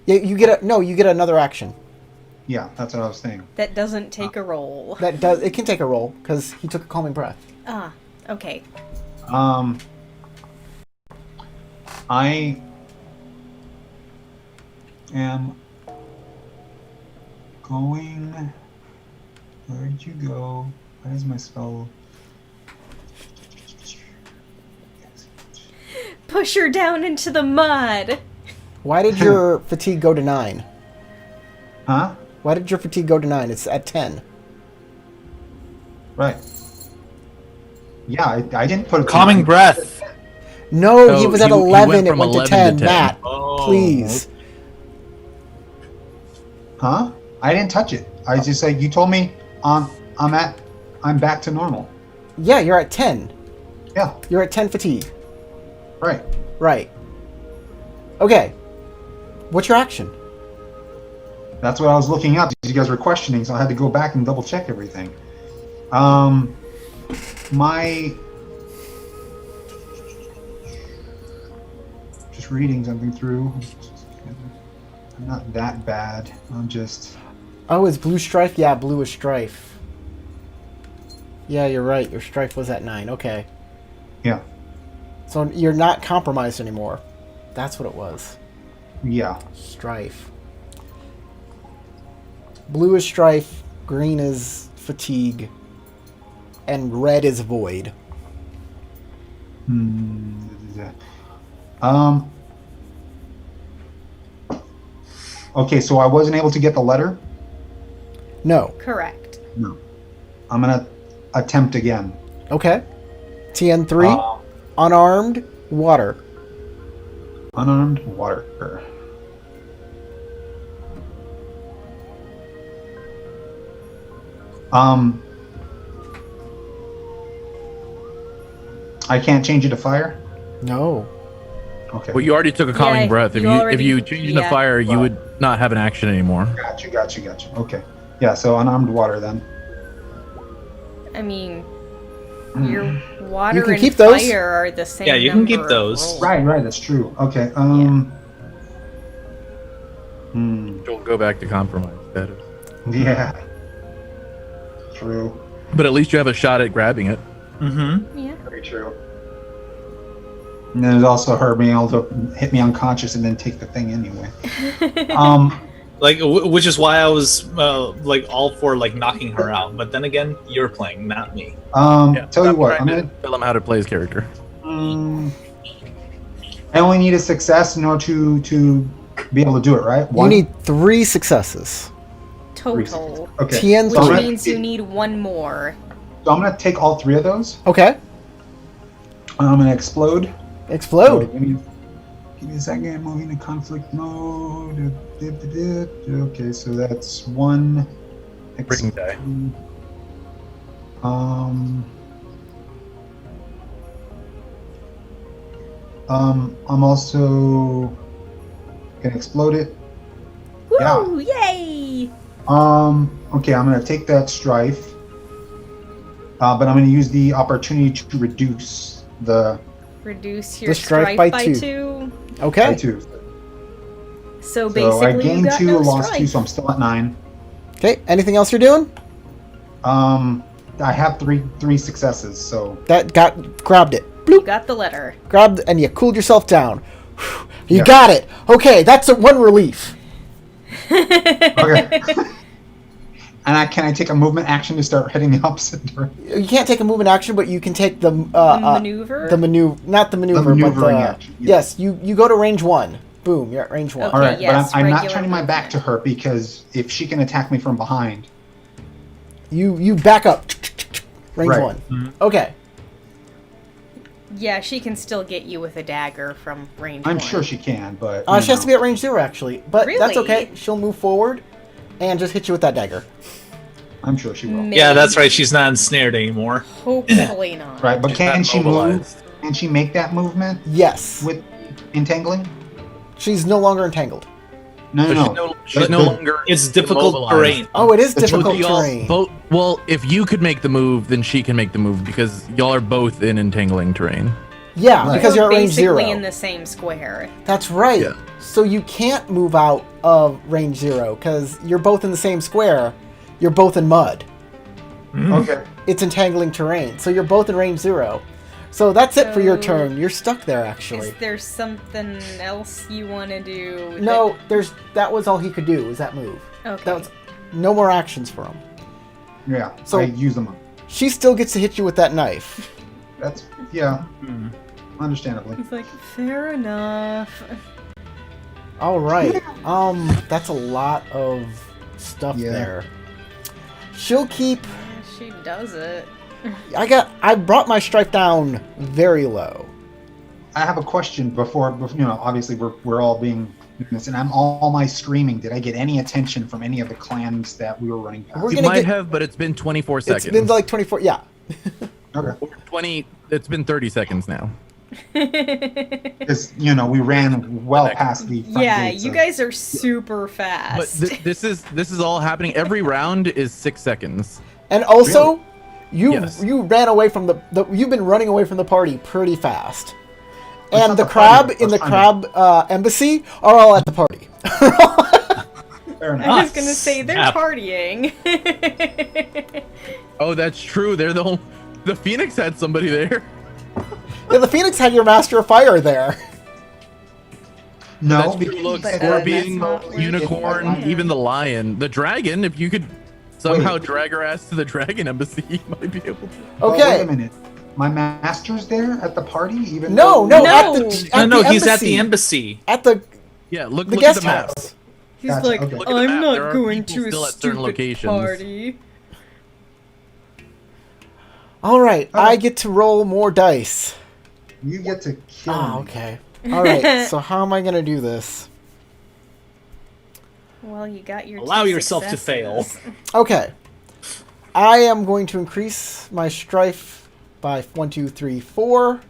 Yeah, you get you get another action. yeah, that's what I was saying. That doesn't take a roll. It can take a roll because he took a calming breath. Ah, okay. I am going. Where'd you go? Where is my spell? Push her down into the mud. Why did your fatigue go to 9? Huh? Why did your fatigue go to 9? It's at 10. Right. Yeah, I didn't put a Calming breath. No, he Oh, was at he 11. went It from went to 11 to 10. 10. Matt, Oh. please. Huh? I didn't touch it. I just like you told me. I'm back to normal. Yeah, you're at 10. Yeah. You're at 10 fatigue. Right. Right. Okay. What's your action? That's what I was looking up. You guys were questioning, so I had to go back and double check everything. My just reading something through. I'm not that bad. I'm just Oh, is blue strife? Yeah, blue is strife. Yeah, you're right. Your strife was at 9. Okay. yeah, So you're not compromised anymore. That's what it was. yeah. Strife. Blue is strife, green is fatigue, and red is void. Okay, so I wasn't able to get the letter. No. Correct. No. I'm gonna attempt again. Okay. TN3, unarmed, water. Unarmed water. I can't change it to fire. No. Okay. Well, you already took a calming Yeah, breath. If you you already- change into yeah. fire, you would not have an action anymore. Got you. Okay. Yeah. So unarmed water then. I mean, your water You can and keep those. fire are the same. Yeah, you can keep number of those. rolls. Right. That's true. Okay. Don't go back to compromise status. Yeah. True. But at least you have a shot at grabbing it. Mm-hmm. Yeah. Very true. And then there's also her being able to hit me unconscious and then take the thing anyway. Like, which is why I was like all for like knocking her out. But then again, you're playing, not me. Tell you Stop what, trying I'm to gonna. tell him how to play his character. I only need a success in order to be able to do it, right? You need 3 successes. Total. Okay. TN3. So I'm Which gonna- means you need one more. So I'm gonna take all 3 of those. Okay. I'm gonna explode. Explode. So give me a second. Moving to conflict mode. Okay, so that's 1. Breaking die. I'm also gonna explode it. Yeah. Woo! Yay! Okay, I'm gonna take that strife, but I'm gonna use the opportunity to reduce the Reduce your strife strife by by two. 2. Okay. by 2. So So basically, I you gained got 2, no lost strife. 2, so I'm still at 9. Okay. Anything else you're doing? I have three successes, so Grabbed it. You got the letter. Grabbed and you cooled yourself down. You Yeah. got it. Okay, that's one relief. okay. And can I take a movement action to start heading the opposite direction? You can't take a movement action, but you can take the Maneuver? The maneuver, not the maneuver, but maneuvering the action, yeah. yes. You go to range 1. Boom, you're at range 1. Okay. All right, yes, but I'm not regular turning my back movement. to her because if she can attack me from behind, You back up. Range Right. 1. Okay. Yeah, she can still get you with a dagger from range I'm 1. sure she can, but She has to be at range 0 actually, but that's Really? okay. She'll move forward and just hit you with that dagger. I'm sure she will. Yeah, that's right. She's not ensnared anymore. Hopefully not. Right, but She's can not she move? mobilized. Can she make that movement Yes. with entangling? She's no longer entangled. No, So no. she's no longer. It's difficult immobilized. terrain. Oh, it is The difficult Y'all terrain. well, if you could make the move, then she can make the move because y'all are both in entangling terrain. Yeah, Right. because We're you're at range basically 0. in the same square. That's right. Yeah. So you can't move out of range 0 because you're both in the same square. You're both in mud. Okay. It's entangling terrain. So you're both in range 0. So that's it for your So- turn. You're stuck there actually. Is there something else you want to do? No, that was all he could do was that move. Okay. That was no more actions for him. Yeah. So- So I use them. She still gets to hit you with that knife. That's understandably. It's like, fair enough. All right. That's a lot of stuff Yeah. there. She'll keep. She does it. I brought my strife down very low. I have a question before obviously we're all being this, and I'm all my screaming. Did I get any attention from any of the clans that we were running past? We're You gonna might get- have, but it's been 24 It's seconds. been like 24. Yeah. Okay. Or 20. It's been 30 seconds now. Because we ran well past the front Yeah, gates you of- guys are super But fast. this is all happening. Every round is 6 seconds. And also, Yes. you ran away from you've been running away from the party pretty fast. It's And not the the crab party, in the it's crab embassy are all at the party. Fair enough. I was gonna say they're Snap. partying. Oh, that's true. They're the Phoenix had somebody there. Yeah, the Phoenix had your Master of Fire there. No, That's true. because Look, But, Scorpion, that's not where- Unicorn, even the Lion, the Dragon. If you could somehow drag her ass to the Dragon embassy, you might be able to. Oh, Okay. wait a minute. My master's there at the party, even No, though- no, No. No, the he's at the embassy. embassy. At the Yeah, look the at guest the map. house. He's Gotcha, like, okay. Look at the I'm map, not there are going people to a still at certain stupid locations." party. All right, Okay. I get to roll more dice. You get to kill Ah, me. okay. All right. So how am I gonna do this? Well, you got your Allow two yourself to fail. successes. Okay. I am going to increase my strife by 1, 2, 3, 4.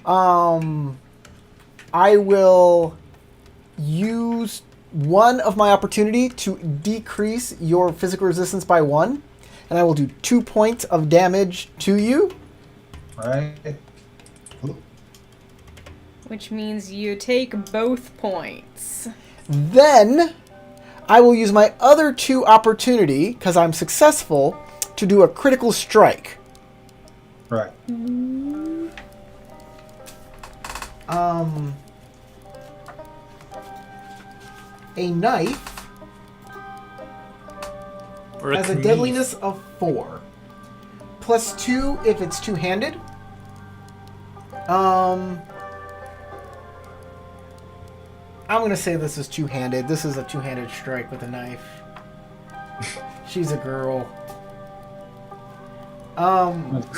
I will use one of my opportunity to decrease your physical resistance by 1, and I will do 2 points of damage to you. Right? Which means you take both points. Then I will use my other 2 opportunity, because I'm successful, to do a critical strike. Right. A knife Or has a knife. deadliness of 4. Plus 2 if it's two-handed. I'm gonna say this is two-handed. This is a two-handed strike with a knife. She's a girl.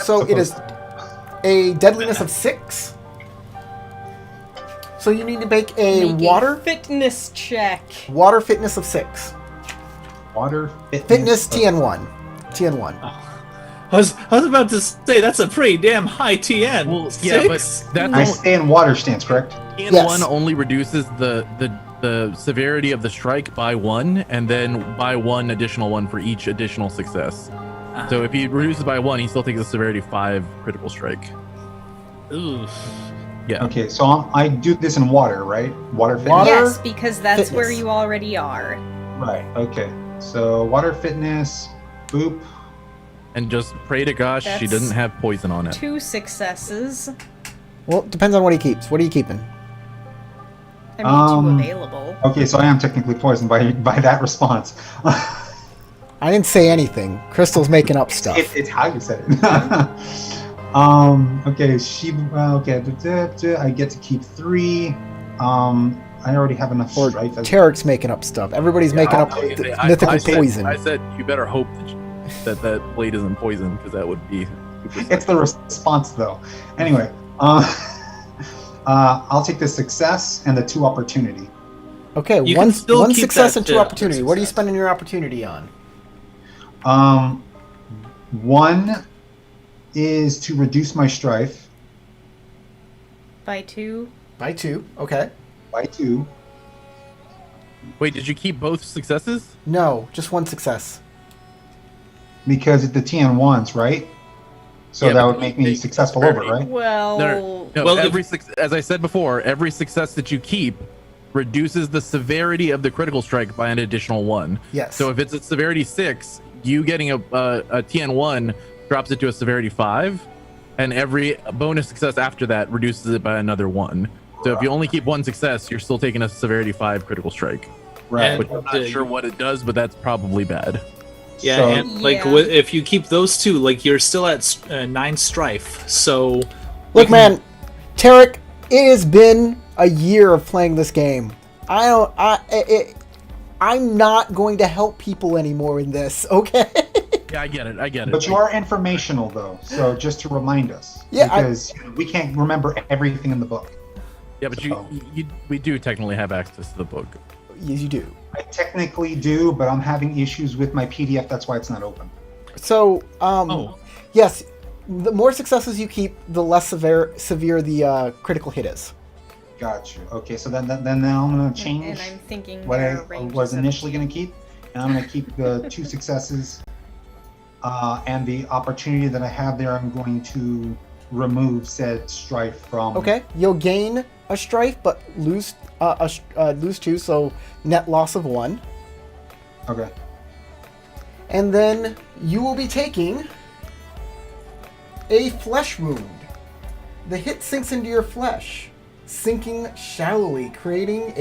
So it is a deadliness of 6. So you need to make a Make water fitness check. fitness of 6. Water Fitness TN1. TN1. I was about to say that's a pretty damn high TN. Well, yeah, but Six? that's I stay in water stance, correct? TN Yes. one only reduces the severity of the strike by 1, and then by 1 additional one for each additional success. So if he reduces by 1, he still takes a severity 5 critical strike. Oof. Yeah. Okay, so I do this in water, right? Water fitness. Water Yes, because that's where fitness. you already are. Right. Okay. So water fitness. Boop. And just pray to gosh she That's- doesn't have poison on it. 2 successes. Well, it depends on what he keeps. What are you keeping? I mean, 2 Um, available. Okay, so I am technically poisoned by that response. I didn't say anything. Crystal's making up stuff. It's how you said it. Okay, she. Okay, I get to keep 3. I already have enough Or strife. Tarek's making up stuff. Everybody's making up mythical I said, poison. I said you better hope that blade isn't poisoned, because that would be super It's the response, though. Anyway, I'll take the success and the 2 opportunity. Okay, You one can still keep success that, and 2 opportunity. What are you success. spending your opportunity on? 1 is to reduce my strife By 2. By 2. Okay. by 2. Wait, did you keep both successes? No, just 1 success. Because it's the TN1s, right? So Yeah, that but would make me they- successful over, right? Well, No, Well, as I said before, every success that you keep reduces the severity of the critical strike by an additional 1. Yes. So if it's a severity 6, you getting a TN1 drops it to a severity 5, and every bonus success after that reduces it by another 1. So if you only keep 1 success, you're still taking a severity 5 critical strike. Right. Which I'm not sure what it does, but that's probably bad. Yeah, So- and like Yeah. if you keep those 2, like you're still at 9 strife. So Look, man, Tarek, it has been a year of playing this game. I'm not going to help people anymore in this, okay? Yeah, I get it. But you are informational, though, so just to remind us. Yeah, Because we can't remember everything in the book. Yeah, but So- we do technically have access to the book. Yes, you do. I technically do, but I'm having issues with my PDF. That's why it's not open. So, Oh. yes, the more successes you keep, the less severe the critical hit is. Got you. Okay, so then now I'm going to change and I'm thinking what there I are ranges was of- initially going to keep, and I'm going to keep the 2 successes, and the opportunity that I have there. I'm going to remove said strife from. Okay, you'll gain a strife, but lose lose 2, so net loss of 1. Okay. And then you will be taking a flesh wound. The hit sinks into your flesh, sinking shallowly, creating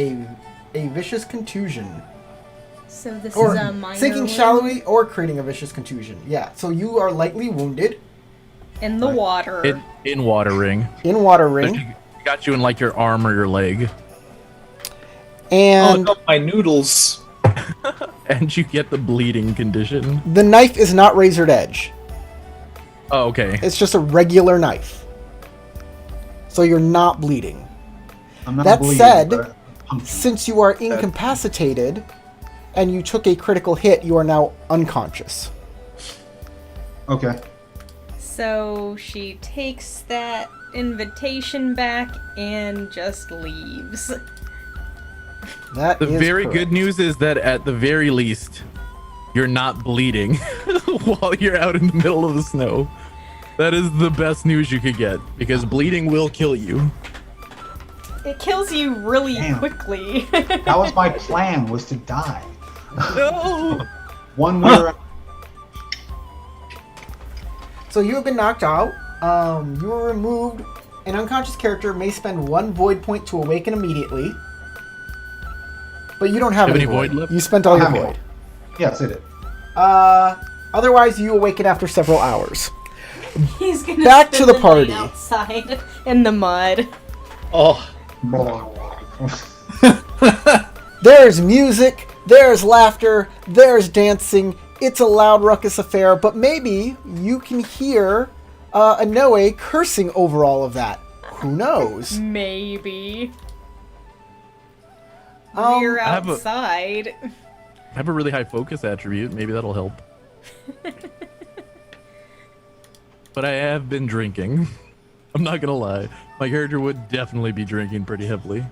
a vicious contusion. So this Or is a minor sinking wound shallowly or creating a vicious contusion. Yeah, so you are lightly wounded in the water. In watering. in water So ring, she got you in like your arm or your leg, and oh no, my noodles. and you get the bleeding condition. the knife is not razored edge. Oh, okay. It's just a regular knife. So you're not bleeding. I'm not That bleeding, said, but I'm- Since you are incapacitated and you took a critical hit, you are now unconscious. okay. So she takes that invitation back and just leaves. That The is very correct. good news is that at the very least, you're not bleeding while you're out in the middle of the snow. That is the best news you could get, because bleeding will kill you. It kills you really Damn. quickly. That was my plan, was to die. No. One way or So you have been knocked out. You were removed. An unconscious character may spend 1 void point to awaken immediately. But you don't have Have any any void left? You spent all I your have void. one. Yes, it did. Otherwise, you awaken after several hours. He's gonna Back spend to the night party. outside in the mud. Oh, There's music, there's laughter, there's dancing. It's a loud, ruckus affair, but maybe you can hear Inoue cursing over all of that. Who knows? Maybe. Um, We're I have a- outside. I have a really high focus attribute. Maybe that'll help. but I have been drinking. I'm not gonna lie. My character would definitely be drinking pretty heavily.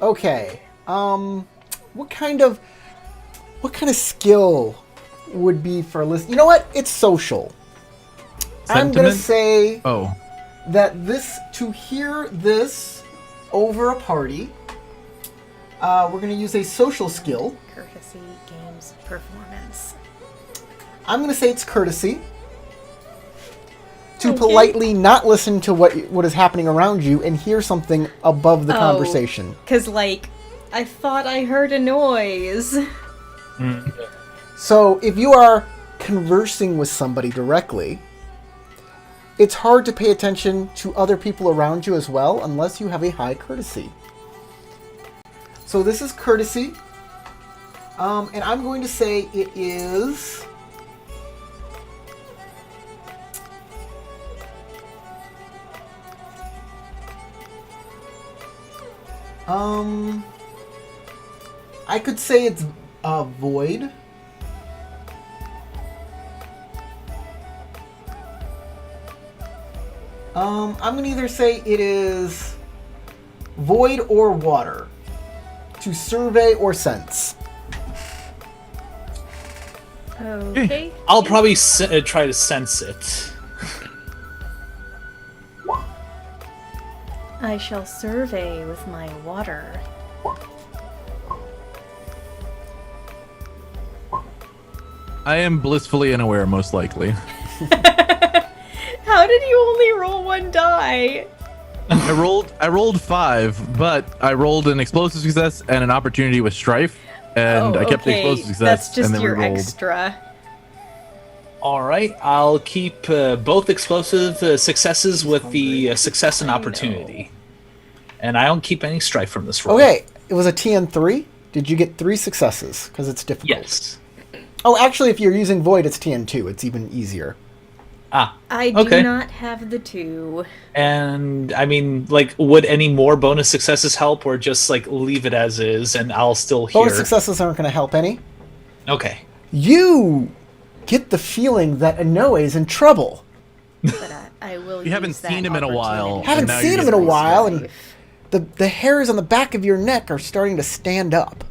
Okay. What kind of skill would be for list? You know what? It's social. I'm gonna Sentiment? say Oh, that to hear this over a party, we're gonna use a social skill. Courtesy, games, performance. I'm gonna say it's courtesy. To Okay. politely not listen to what is happening around you and hear something above the conversation. Cause like, I thought I heard a noise. So if you are conversing with somebody directly, it's hard to pay attention to other people around you as well unless you have a high courtesy. So this is courtesy. And I'm going to say it is... I could say it's void. I'm gonna either say it is void or water. To survey or sense. Okay. I'll probably try to sense it. I shall survey with my water. I am blissfully unaware, most likely. How did you only roll one die? I rolled 5, but I rolled an explosive success and an opportunity with strife, and I kept the explosive success. That's just and then your re-rolled. extra. All right, I'll keep both explosive successes with the success and opportunity, and I don't keep any strife from this roll. Okay, it was a TN3. Did you get 3 successes? Because it's difficult. Yes. Oh, actually, if you're using void, it's TN2. It's even easier. Ah. I do Okay. not have the 2. And I mean, like, would any more bonus successes help, or just like leave it as is, and I'll still hear? Bonus successes aren't going to help any. Okay. You get the feeling that Inoue is in trouble. But I will. You haven't use that seen him in a while. opportunity. Haven't now seen you're him in a getting while, and the hairs on the back of your neck are starting to stand up.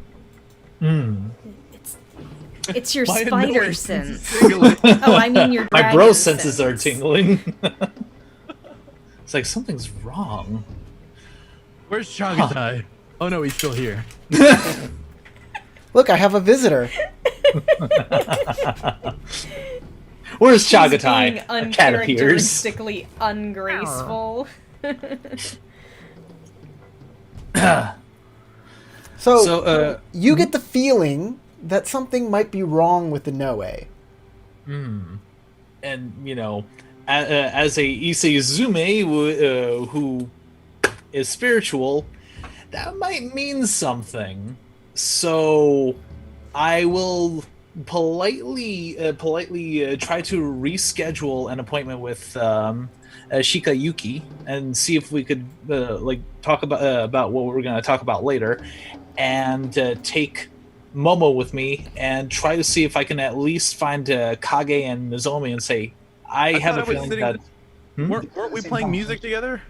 It's your My spider nose sense. is tingling. Oh, I mean your My dragon bro senses are sense. tingling. It's like something's wrong. Where's Chagatai? Oh no, he's still here. Look, I have a visitor. Where's She's being Chagatai? A cat appears. uncharacteristically ungraceful. So, you get the feeling that something might be wrong with Inoue. And you know, as a Iseizume who is spiritual, that might mean something. So I will politely try to reschedule an appointment with Shika Yuki and see if we could like talk about what we're going to talk about later, and take Momo with me and try to see if I can at least find Kage and Nozomi and say, I have a thought I was feeling sitting- that Weren't we playing music together?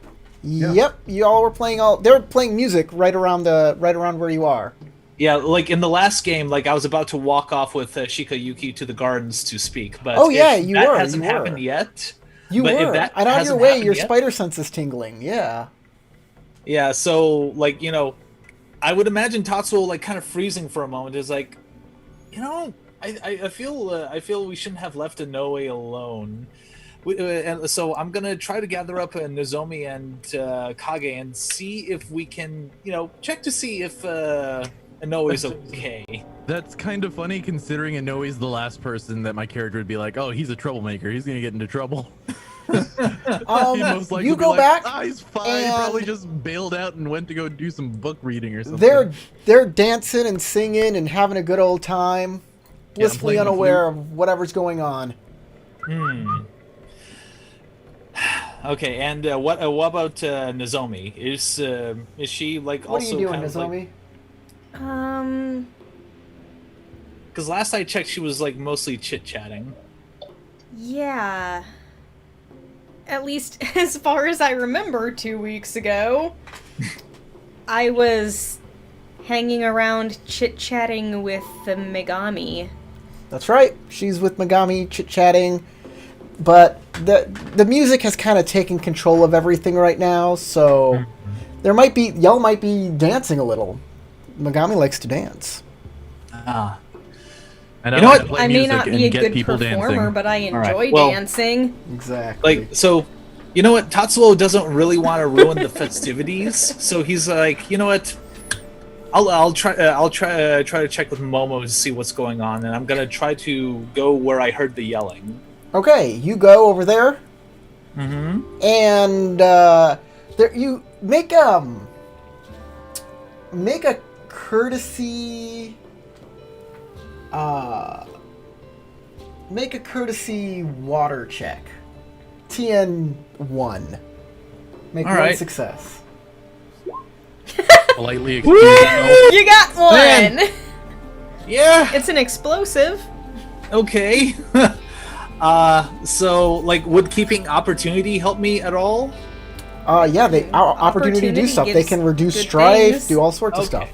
Yep, you all were playing they were playing music right around where you are. yeah, like in the last game, like I was about to walk off with Shika Yuki to the gardens to speak, but Oh, yeah, if you that were, hasn't you were. happened yet. You But if were. that And on your hasn't way, happened your yet- spider sense is tingling. Yeah. Yeah, so like, you know, I would imagine Tatsuo like kind of freezing for a moment. Is like, you know, I feel we shouldn't have left Inoue alone. And so I'm gonna try to gather up Nozomi and Kage and see if we can, you know, check to see if Inoue is okay. That's kind of funny considering Inoue's the last person that my character would be like, oh, he's a troublemaker. He's gonna get into trouble. He'd most likely You be go like, back. Ah, he's fine. He and- probably just bailed out and went to go do some book reading or something. They're dancing and singing and having a good old time, blissfully playing the unaware of whatever's going on. Okay, and what about Nozomi? Is she like What are also you doing, kind of Nozomi? Because last I checked, she was like mostly chit chatting. Yeah. At least as far as I remember 2 weeks ago, I was hanging around chit-chatting with the Megami. That's right. She's with Megami chit-chatting, but the music has kind of taken control of everything right now, so y'all might be dancing a little. Megami likes to dance. Ah. And You know what? play I may music not and be a get good people performer, dancing. but I enjoy right, well- dancing. Exactly. Like, so, you know what? Tatsuo doesn't really want to ruin the festivities, so he's like, you know what? I'll try to check with Momo to see what's going on, and I'm gonna try to go where I heard the yelling. Okay, you go over there, Mm-hmm. and there you make a courtesy. Make a courtesy water check. TN1. Make All one right. success. Politely excuse yourself. You got one! Man. Yeah. It's an explosive. Okay. So like, would keeping opportunity help me at all? Yeah, they opportunity to do Opportunity stuff. They gives can reduce good strife, things. do all sorts of Okay. stuff.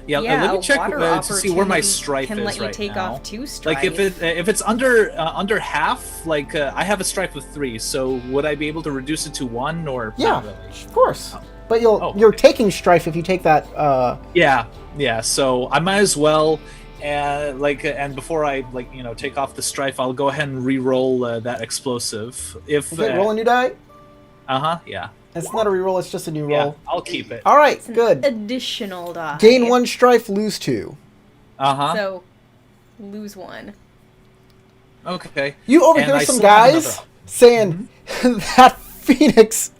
Yeah. Yeah, Let me check water to see where my opportunity strife can is let you right take now. off 2 strife. Like if it's under half, like I have a strife of 3, so would I be able to reduce it to 1 or Yeah, not really? of course. Oh. But Oh. you're taking strife if you take that. Yeah. So I might as well, and before I take off the strife, I'll go ahead and re-roll that explosive. If Okay, roll a new die. yeah, It's not a reroll. It's just a new yeah, roll. I'll keep it. All right, It's an good. additional die. Gain 1 strife, lose 2. So, lose 1. Okay. You And overhear I some still have guys another. saying that Phoenix.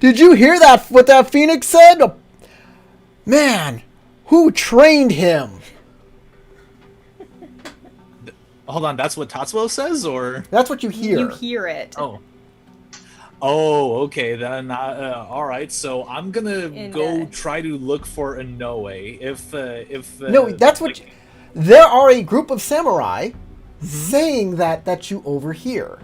Did you hear that? What that Phoenix said? Man, who trained him? Hold on, that's what Tatsuo says, or That's what you hear. You hear it. oh, okay. Then all right. So I'm gonna And, go try to look for Inoue. If No, that's what. There are a group of samurai saying that you overhear.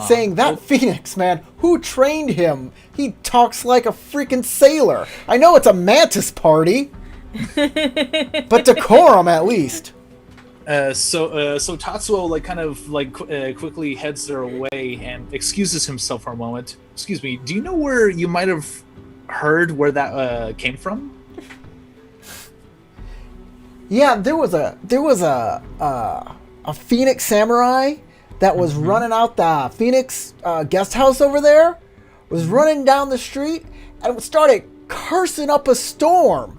Saying that Phoenix, man, who trained him? He talks like a freaking sailor. I know it's a mantis party, but decorum at least. So Tatsuo quickly heads their way and excuses himself for a moment. Excuse me, do you know where you might have heard where that came from? Yeah, there was a Phoenix samurai that was running out the Phoenix guest house over there. Was running down the street and started cursing up a storm.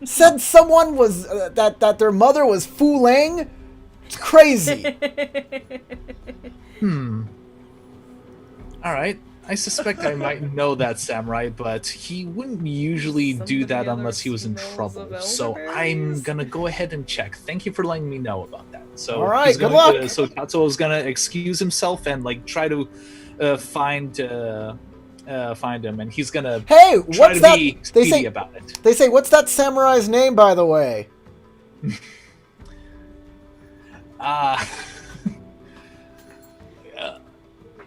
Said someone was that their mother was fooling. It's crazy. All right. I suspect I might know that samurai, but he wouldn't usually do that Somebody unless he was in smells trouble. of So I'm elderberries. gonna go ahead and check. Thank you for letting me know about that. So All right, he's good going luck. to- so Tatsuo is gonna excuse himself and try to find him, and he's gonna Hey, try what's to that? be They speedy say about it. they say what's that samurai's name, by the way?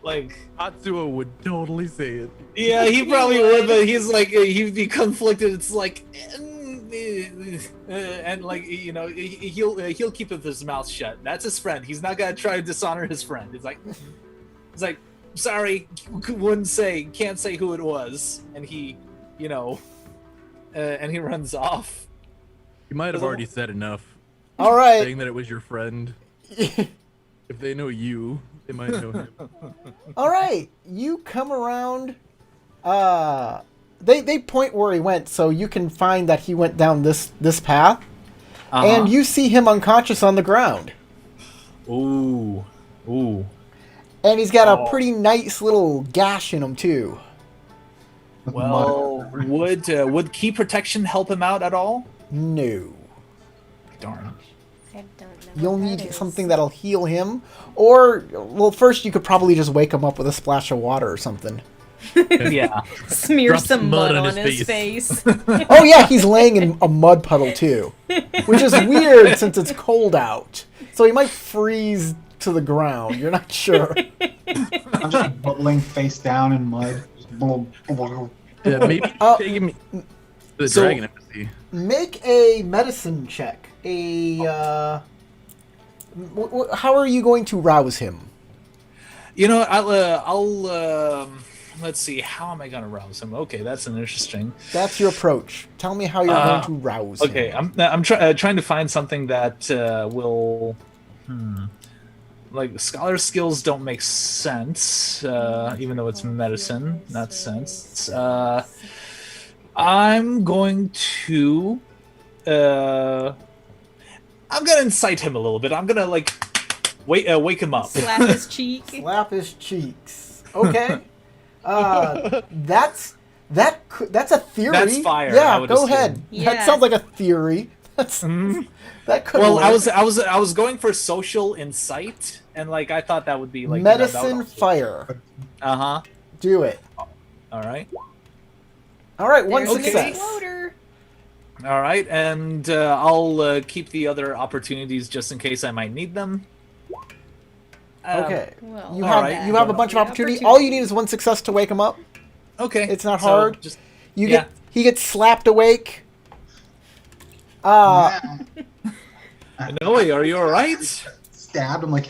Like, Tatsuo would totally say it. yeah, he probably would, but he'd be conflicted. It's like, and he'll keep his mouth shut. That's his friend. He's not gonna try to dishonor his friend. He's like, sorry, can't say who it was, and he runs off. You might have already said enough. All right. Saying that it was your friend. If they know you, they might know him. All right, you come around. They point where he went, so you can find that he went down this path, and you see him unconscious on the ground. Ooh. And he's got a pretty nice little gash in him too. With Well, mud. would key protection help him out at all? No. Darn. I don't you'll need something that'll heal him. Or, well, first you could probably just wake him up with a splash of water or something. Yeah. Smear Drop some mud on his his face. Oh yeah, he's laying in a mud puddle too, which is weird since it's cold out. So he might freeze to the ground. You're not sure. I'm just bubbling face down in mud. Yeah, maybe Oh. taking me to the So- dragon embassy. Make a medicine check. How are you going to rouse him? You know, I'll let's see. How am I gonna rouse him? Okay, that's an interesting. That's your approach. Tell me how you're going to rouse him. Okay, I'm trying to find something that will. Like scholar skills don't make sense, even though it's medicine, not sense. I'm going to. I'm gonna incite him a little bit. I'm gonna like wake him up. Slap his cheek. Slap his cheeks. Okay. That's a theory. That's fire, I Yeah, would go assume. ahead. That Yeah. sounds like a theory. That's that could. Well, work. I was going for social insight, and like I thought that would be like medicine fire. Uh huh. Do it. All right. All right, one There's an success. exploder. All right, and I'll keep the other opportunities just in case I might need them. Okay. Well, You all have right. you have a bunch of The opportunity. All you need is one success to wake him up. Okay. It's not so hard. Just You Yeah. get he gets slapped awake. Noe, are you all right? Stabbed. I'm like,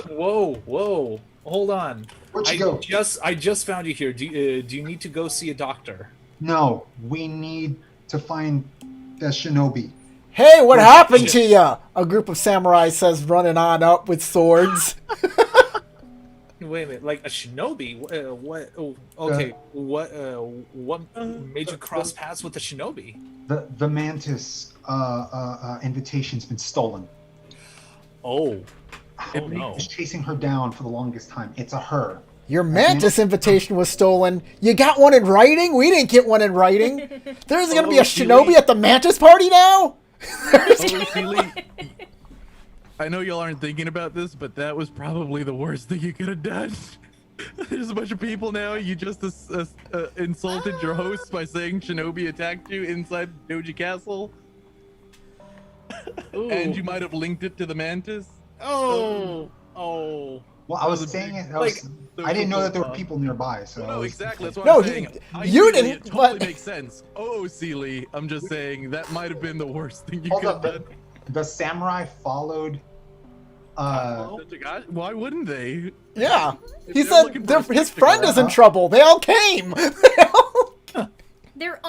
Whoa. Hold on. where'd you go? I just found you here. Do you need to go see a doctor? No, we need to find the shinobi. Hey, what happened to you? A group of samurai says, running on up with swords. Wait a minute, like a shinobi? What? Oh, okay. What made you cross paths with a shinobi? The mantis invitation's been stolen. Oh It no. was chasing her down for the longest time. It's a her. Your mantis invitation was stolen. You got one in writing? We didn't get one in writing. There's going to be a shinobi at the mantis party now? Oh, Seely, I know y'all aren't thinking about this, but that was probably the worst thing you could have done. There's a bunch of people now. You just insulted your host by saying Shinobi attacked you inside Doji Castle, and you might have linked it to the Mantis. Oh. Well, I was was a saying big- it. I didn't know that there were Like, people nearby. So I No, was- exactly. That's what No, I'm saying. you Ideally, didn't, It totally but- makes sense. Oh, Seely, I'm just saying that might have been the worst thing you Hold could up, have done. the samurai followed. Why wouldn't they? Yeah. If He they're looking said for a his spectacle, friend is in trouble. They all came. They're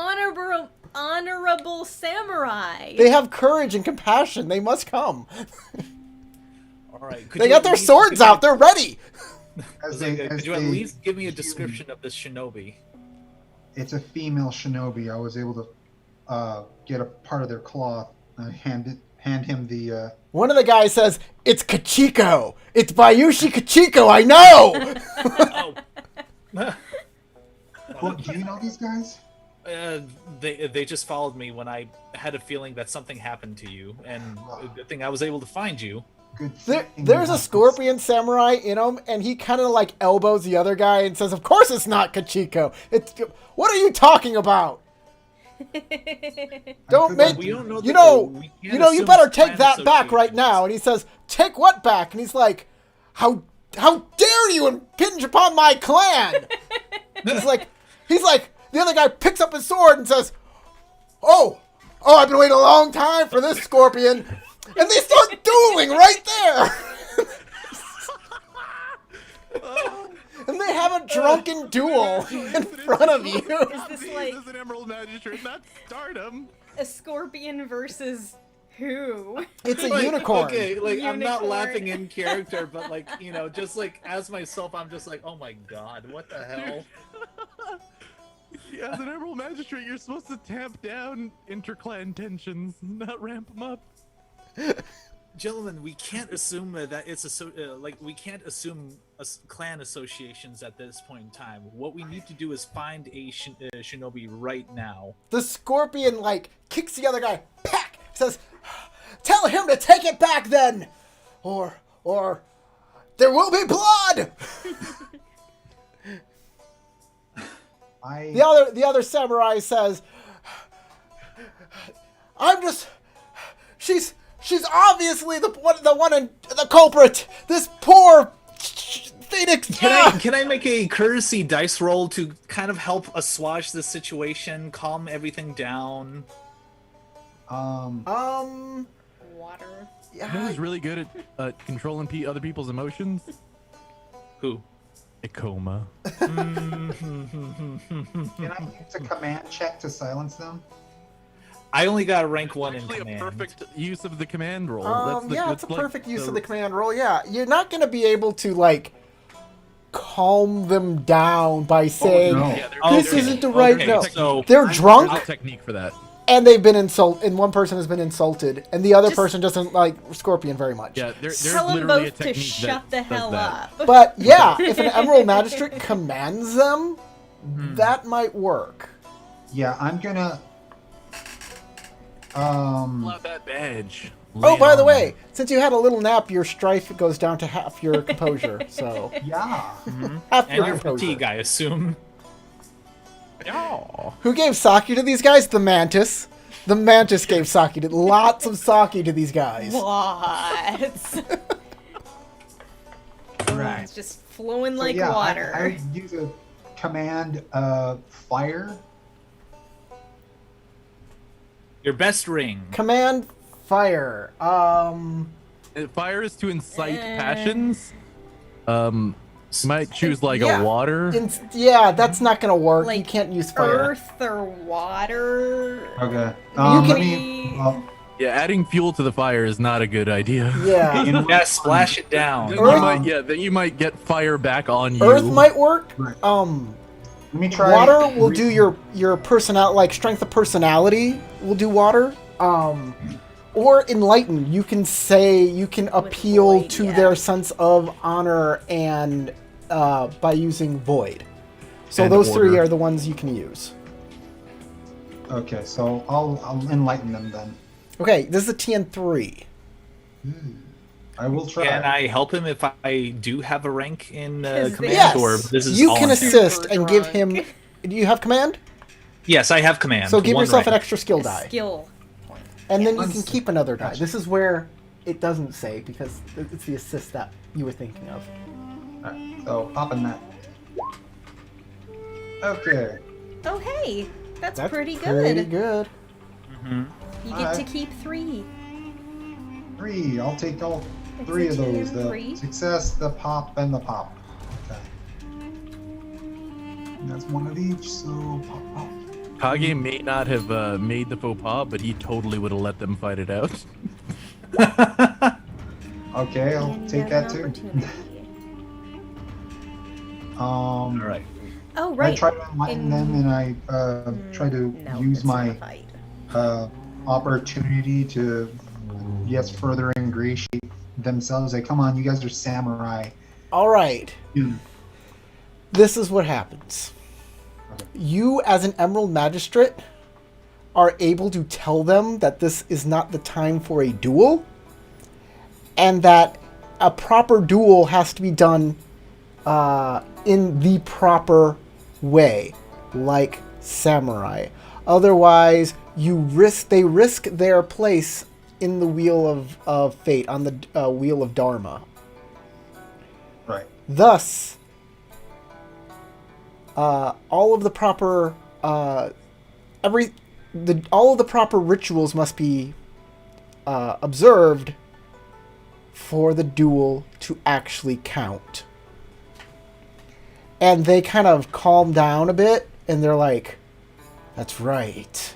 honorable samurai. They have courage and compassion. They must come. All right. They got their swords out. They're ready. As Could you at they- least give me a description of this shinobi? It's a female shinobi. I was able to get a part of their cloth and hand him the. One of the guys says, "It's Kachiko. It's Bayushi Kachiko. I know." Oh. Well, do you know these guys? They just followed me when I had a feeling that something happened to you, and a good thing I was able to find you. Good. There's thing a you- scorpion samurai in him, and he kind of like elbows the other guy and says, "Of course it's not Kachiko. It's what are you talking about? Don't could- make We don't know. you know we can't you know you assume better it's take clan that back right associations. now." And he says, "Take what back?" And he's like, "How dare you impinge upon my clan?" he's like the other guy picks up his sword and says, "Oh, I've been waiting a long time for this scorpion." And they start dueling right there. And they have a drunken duel in front of you. Is this like This is an Emerald Magistrate, not Stardom. a scorpion versus who? It's a Like, unicorn. Okay, like I'm not Unicorn. laughing in character, but like just like as myself, I'm just like, oh my god, what the hell? Yeah, as an Emerald Magistrate, you're supposed to tamp down interclan tensions, not ramp them up. Gentlemen, we can't assume that it's we can't assume clan associations at this point in time. What we need to do is find a shinobi right now. The scorpion like kicks the other guy, pack, says, tell him to take it back then, or there will be blood. The other samurai says, she's obviously the one and the culprit. This poor Phoenix. Can I make a courtesy dice roll to kind of help assuage the situation, calm everything down? Water. You know who's really good at controlling other people's emotions? Who? Ikoma. Can I use a command check to silence them? I only got a rank 1 in Actually, command. a perfect use of the command roll. It's a perfect use of the command roll. Yeah, you're not going to be able to like calm them down by saying no. Yeah, this isn't the right. No, So they're There's drunk a technique for that. and they've been insulted, and one person has been insulted, and the other person doesn't like Scorpion very much. Yeah, there's Tell them literally a both to technique shut the that hell does that. up. But yeah, if an Emerald Magistrate commands them, that might work. Yeah, I'm gonna. Pull out that badge. Oh, Lay by it the on way, since you had a little nap, your strife goes down to half your composure. So Yeah. half and your your composure. fatigue, I assume. them. Yeah. Who gave sake to these guys? The Mantis. The Mantis gave sake to lots of sake to these guys. What? Right. It's just flowing So, like yeah, water. I use a command fire. Your best ring. Command fire. Fire is to incite passions. You might choose like Yeah. a water. Yeah, that's not gonna work. You Like can't use fire. Earth or water. Okay. can- Let me. Yeah, adding fuel to the fire is not a good idea. Yeah. you know what? Yeah, splash it down. Then Earth- then you might get fire back on you. Earth might work. Right. Let me try. Water will do your personality, like strength of personality will do water. Or enlighten. You can appeal void, to yeah. their sense of honor and by using void. So And those three order. are the ones you can use. Okay, so I'll enlighten them then. Okay, this is a TN3. I will try. Can I help him if I do have a rank in 'Cause command, Yes, or this is you all can on him? assist Super and give drunk. him. Do you have command? Yes, I have command. So give one yourself an rank. extra skill die, Skill point. and then you Yes. can keep another die. Gotcha. This is where it doesn't say because it's the assist that you were thinking of. Alright, so popping that. Okay. Oh hey, that's pretty good. Pretty good. Mhm. You get to Alright. keep 3. 3. I'll take all It's 3 a of those. The TN3. success, the pop, and the pop. Okay. And that's one of each, so pop. Kage may not have made the faux pas, but he totally would have let them fight it out. Okay, I'll And you take have that an too. opportunity. All right. Oh I right. try to enlighten them, and I try to No, use it's not a my fight. opportunity to, yes, further ingratiate themselves. Like, come on, you guys are samurai. All right. Hmm. This is what happens. Okay. You, as an Emerald Magistrate, are able to tell them that this is not the time for a duel, and that a proper duel has to be done in the proper way, like samurai. Otherwise, they risk their place in the wheel of fate, on the wheel of Dharma. Right. Thus, all of the proper all of the proper rituals must be observed for the duel to actually count. And they kind of calm down a bit, and they're like, "That's right."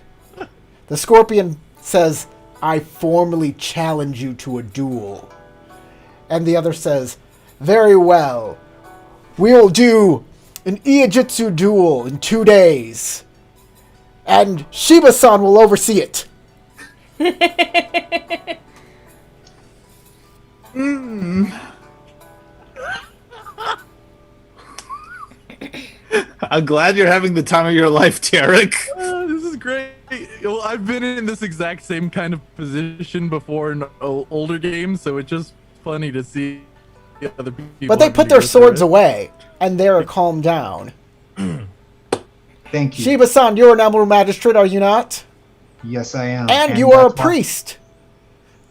The Scorpion says, "I formally challenge you to a duel." And the other says, "Very well. We'll do an Iijitsu duel in 2 days. And Shiba-san will oversee it." I'm glad you're having the time of your life, Tarek. This is great. Well, I've been in this exact same kind of position before in older games, so it's just funny to see the other people. But they put their go through swords it. away, and they're calmed down. Thank you. Shiba-san, you're an Emerald Magistrate, are you not? Yes, I am. And you are a that's why- priest.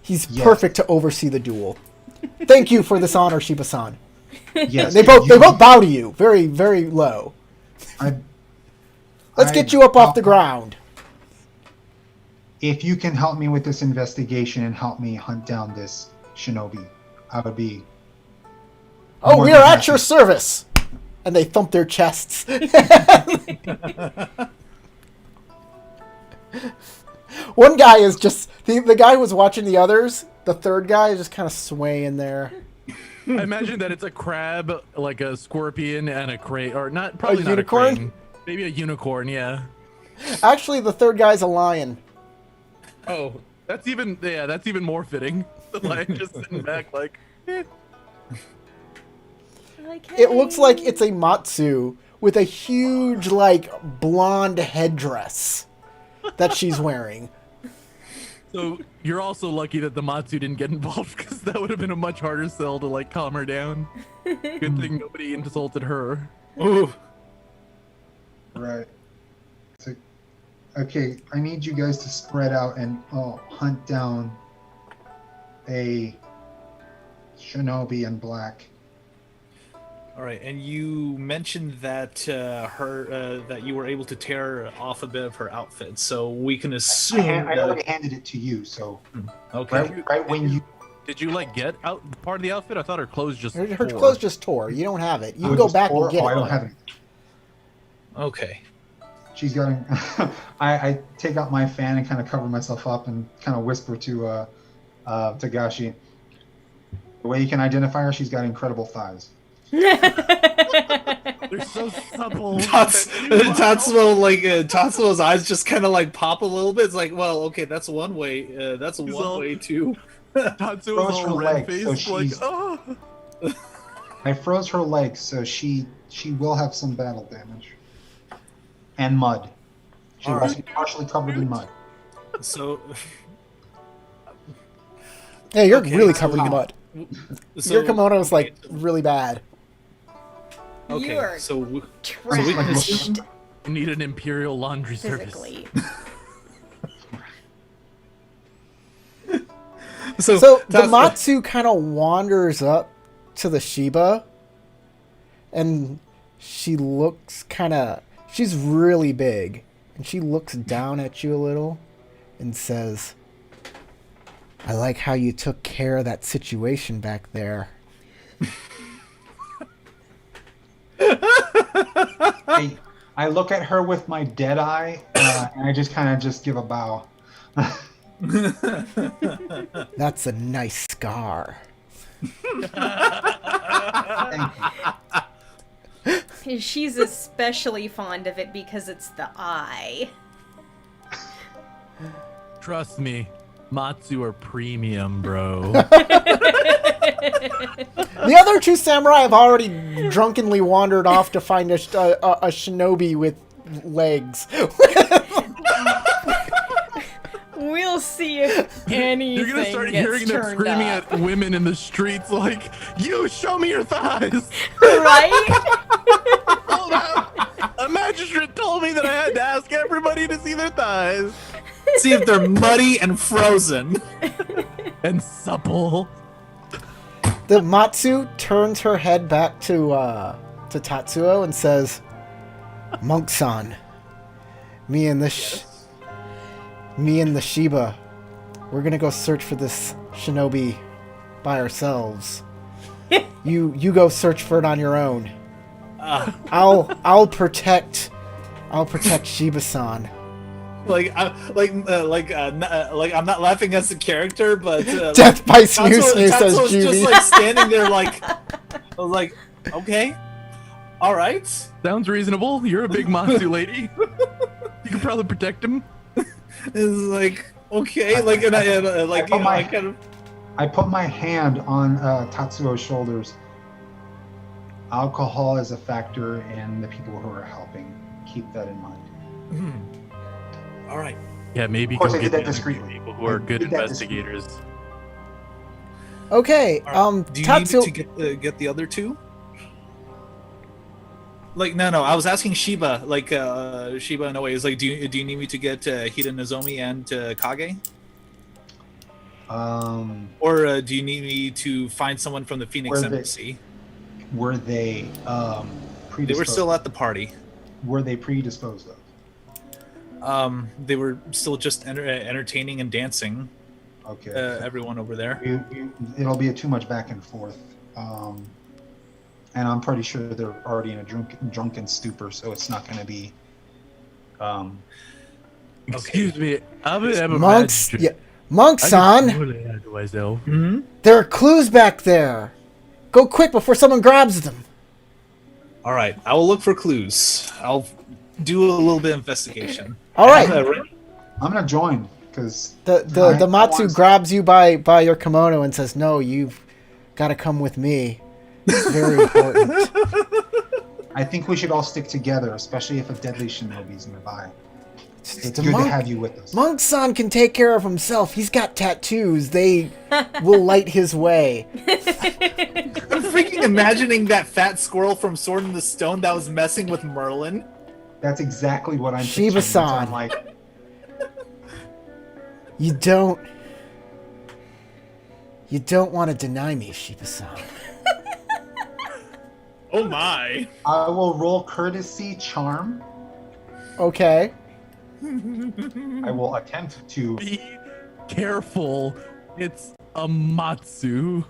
He's Yes. perfect to oversee the duel. Thank you for this honor, Shiba-san. Yes. They both bow to you, very, very low. Let's get you up off the ground. If you can help me with this investigation and help me hunt down this shinobi, I would be. Oh, more we than are at happy. your service. And they thump their chests. One guy is just the guy who was watching the others. The third guy is just kind of swaying there. I imagine that it's a crab, like a scorpion, and a crane, or not, probably not unicorn? a crane. Maybe a unicorn, yeah. Actually, the third guy's a lion. Oh, that's even more fitting. The lion just sitting back like, eh. Like, It looks like hey. it's a Matsu with a huge, like, blonde headdress that she's wearing. So you're also lucky that the Matsu didn't get involved, because that would have been a much harder sell to like calm her down. Good thing nobody insulted her. Ooh. Right. So, okay, I need you guys to spread out and hunt down a shinobi in black. All right, and you mentioned that that you were able to tear off a bit of her outfit, so we can assume. I already handed it to you, so Okay. right when you Did you like get out part of the outfit? I thought her clothes just. Her tore. clothes just tore. You don't have it. You Oh, can go just back pour- and get oh, it. I don't have it. Okay. She's got. I take out my fan and kind of cover myself up and kind of whisper to Tagashi. The way you can identify her, she's got incredible thighs. They're so supple. Tatsuo's eyes just kind of like pop a little bit. It's like, well, okay, that's one way. That's one all- way to. Tatsuo's Froze her all red legs, so faced, like, she's- oh. I froze her legs, so she will have some battle damage. And mud. She All was right. partially covered in mud. So. Yeah, you're Okay, really so- covered in mud. so Your kimono's like really bad. Okay, You are so we trashed You need an imperial laundry service. physically. So the Tatsuo- Matsu kind of wanders up to the Shiba, and she looks she's really big, and she looks down at you a little and says, I like how you took care of that situation back there. I look at her with my dead eye, and I just kind of just give a bow. That's a nice scar. Thank you. She's especially fond of it because it's the eye. Trust me, Matsu are premium, bro. The other two samurai have already drunkenly wandered off to find a shinobi with legs. We'll see if anything You're gonna start gets hearing them turned screaming up. at women in the streets like, you, show me your thighs! Right? Hold up! A magistrate told me that I had to ask everybody to see their thighs. see if they're muddy and frozen. And supple. The Matsu turns her head back to Tatsuo and says, Monk-san, me and the Shiba, we're gonna go search for this shinobi by ourselves. You go search for it on your own. I'll protect Shiba-san. I'm not laughing as a character, but Death by Tatsuo- snoo snoo, says Tatsuo's just Judy. like standing there, like I was like, okay, all right. Sounds reasonable. You're a big Matsu lady. You can probably protect him. It's like okay, like and I like you know, I kind of. I put my hand on Tatsuo's shoulders. Alcohol is a factor in the people who are helping. Keep that in mind. All right. Yeah, maybe Of course, go I did get that the discreetly. people who are I good did that investigators. Okay. All right. Do you Tatsu. need me to get the other two? Like no, I was asking Shiba, like Shiba in a way is like, do you need me to get Hida Nozomi and Kage, or do you need me to find someone from the Phoenix Embassy? Were they predisposed? They were still at the party. Were they predisposed of? They were still just entertaining and dancing. Okay. Everyone over there. It'll be too much back and forth. And I'm pretty sure they're already in a drunken stupor, so it's not going to be. Excuse me, Monks. Yeah. Monk-san, Mm-hmm. there are clues back there. Go quick before someone grabs them. All right, I will look for clues. I'll do a little bit of investigation. All right. I'm going to join because The Matsu grabs you by your kimono and says, "No, you've got to come with me. It's very important." I think we should all stick together, especially if a deadly shinobi's nearby. It's The good monk- to have you with us. Monk-san can take care of himself. He's got tattoos. They will light his way. I'm freaking imagining that fat squirrel from Sword in the Stone that was messing with Merlin. That's exactly what I'm picturing. Shiba-san. So I'm like, You don't want to deny me, Shiba-san. Oh my! I will roll courtesy charm. Okay. I will attempt to. Be careful, it's a Matsu.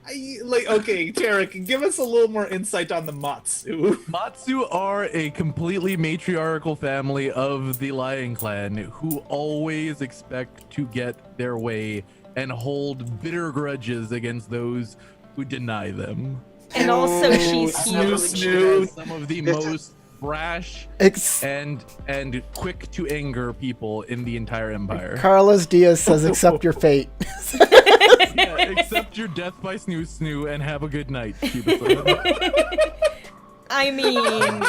Okay, Tarek, give us a little more insight on the Matsu. Matsu are a completely matriarchal family of the Lion Clan who always expect to get their way and hold bitter grudges against those who deny them. And also, she's huge. Some of the most brash and quick to anger people in the entire empire. Carlos Diaz says, "Accept your fate." Yeah, accept your death by Snoo Snoo and have a good night, Shiba-san. I mean,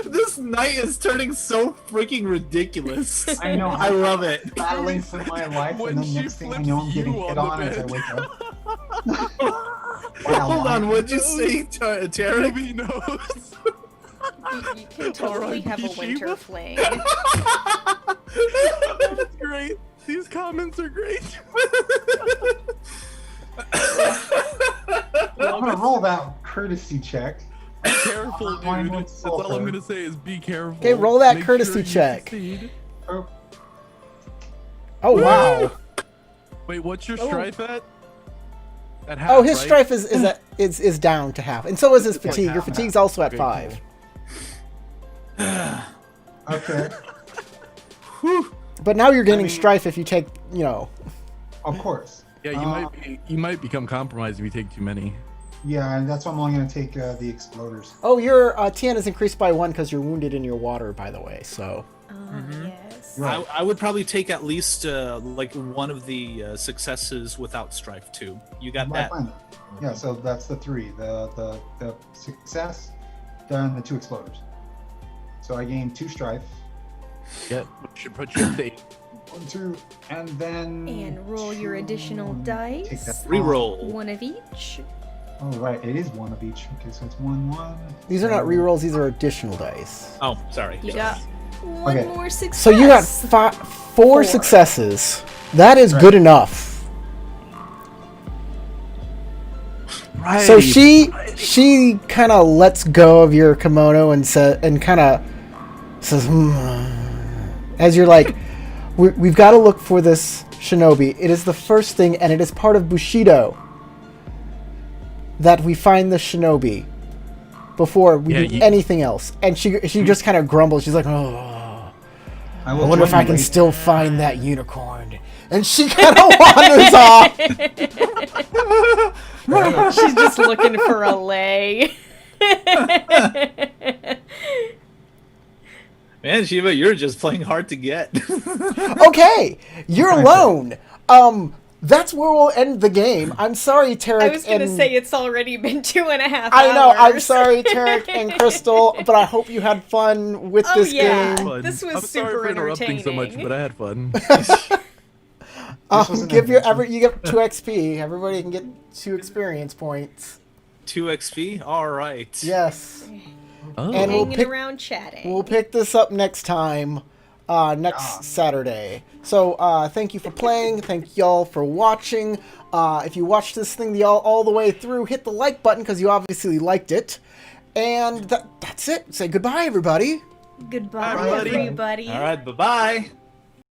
This night is turning so freaking ridiculous. I know. I love it. Battling for my life, When and then she next thing I know, I'm flips getting you hit on on the as I bed. wake up. Hold on, what'd you say, Tarek? Nobody knows. you can totally have a winter Shiba? fling. That's great. These comments are great. I'm gonna roll that courtesy check. Be careful, I'm going dude. with That's all I'm sulfur. gonna say is be careful. Okay, roll that Make courtesy sure you check. succeed. Oh, Oh wow. Wait, what's your strife at? At half, Oh, his right? strife is down to half, and so is his fatigue. Your half. fatigue's also at Okay, 5. okay. But now you're gaining mean- strife if you take, Of course. Yeah, you might become compromised if you take too many. Yeah, and that's why I'm only gonna take the exploders. Oh, your TN is increased by 1 because you're wounded in your water, by the way. So Yes. Right. I would probably take at least like one of the successes without strife too. You got I that. find that. Yeah, so that's the 3. The success, then the 2 exploders. So I gain 2 strife. Yeah, should put your fate. 1, 2, and then. And roll your additional Take dice. that. Reroll. One of each. Oh right, it is 1 of each. Okay, so it's 1, 1. these are not rerolls; these are additional dice. Oh, sorry. You got one Okay. more success. So you got 4 successes. That is good enough. Right. So she kind of lets go of your kimono and kind of says, as you're like, we've got to look for this shinobi. It is the first thing, and it is part of Bushido that we find the shinobi before we do anything else. And she just kind of grumbles. She's like, oh, I wonder if I can still find that unicorn. And she kind of wanders off. She's just looking for a lay. Man, Shiva, you're just playing hard to get. Okay, you're alone. that's where we'll end the game. I'm sorry, Tarek. I was gonna and- say it's already been 2.5 hours. I know. I'm sorry, Tarek and Crystal, but I hope you had fun with Oh, this yeah. game. Fun. This was I'm sorry super for interrupting so much, entertaining. but I had fun. wasn't Give that you get 2 XP. Everybody can get 2 experience points. 2 XP. All right. Yes. Oh. And we'll Hanging pick- around chatting. We'll pick this up next time, next Saturday. So thank you for playing. Thank y'all for watching. If you watched this thing all the way through, hit the like button because you obviously liked it. And that's it. Say goodbye, everybody. Goodbye, Everybody. everybody. All right. Bye bye.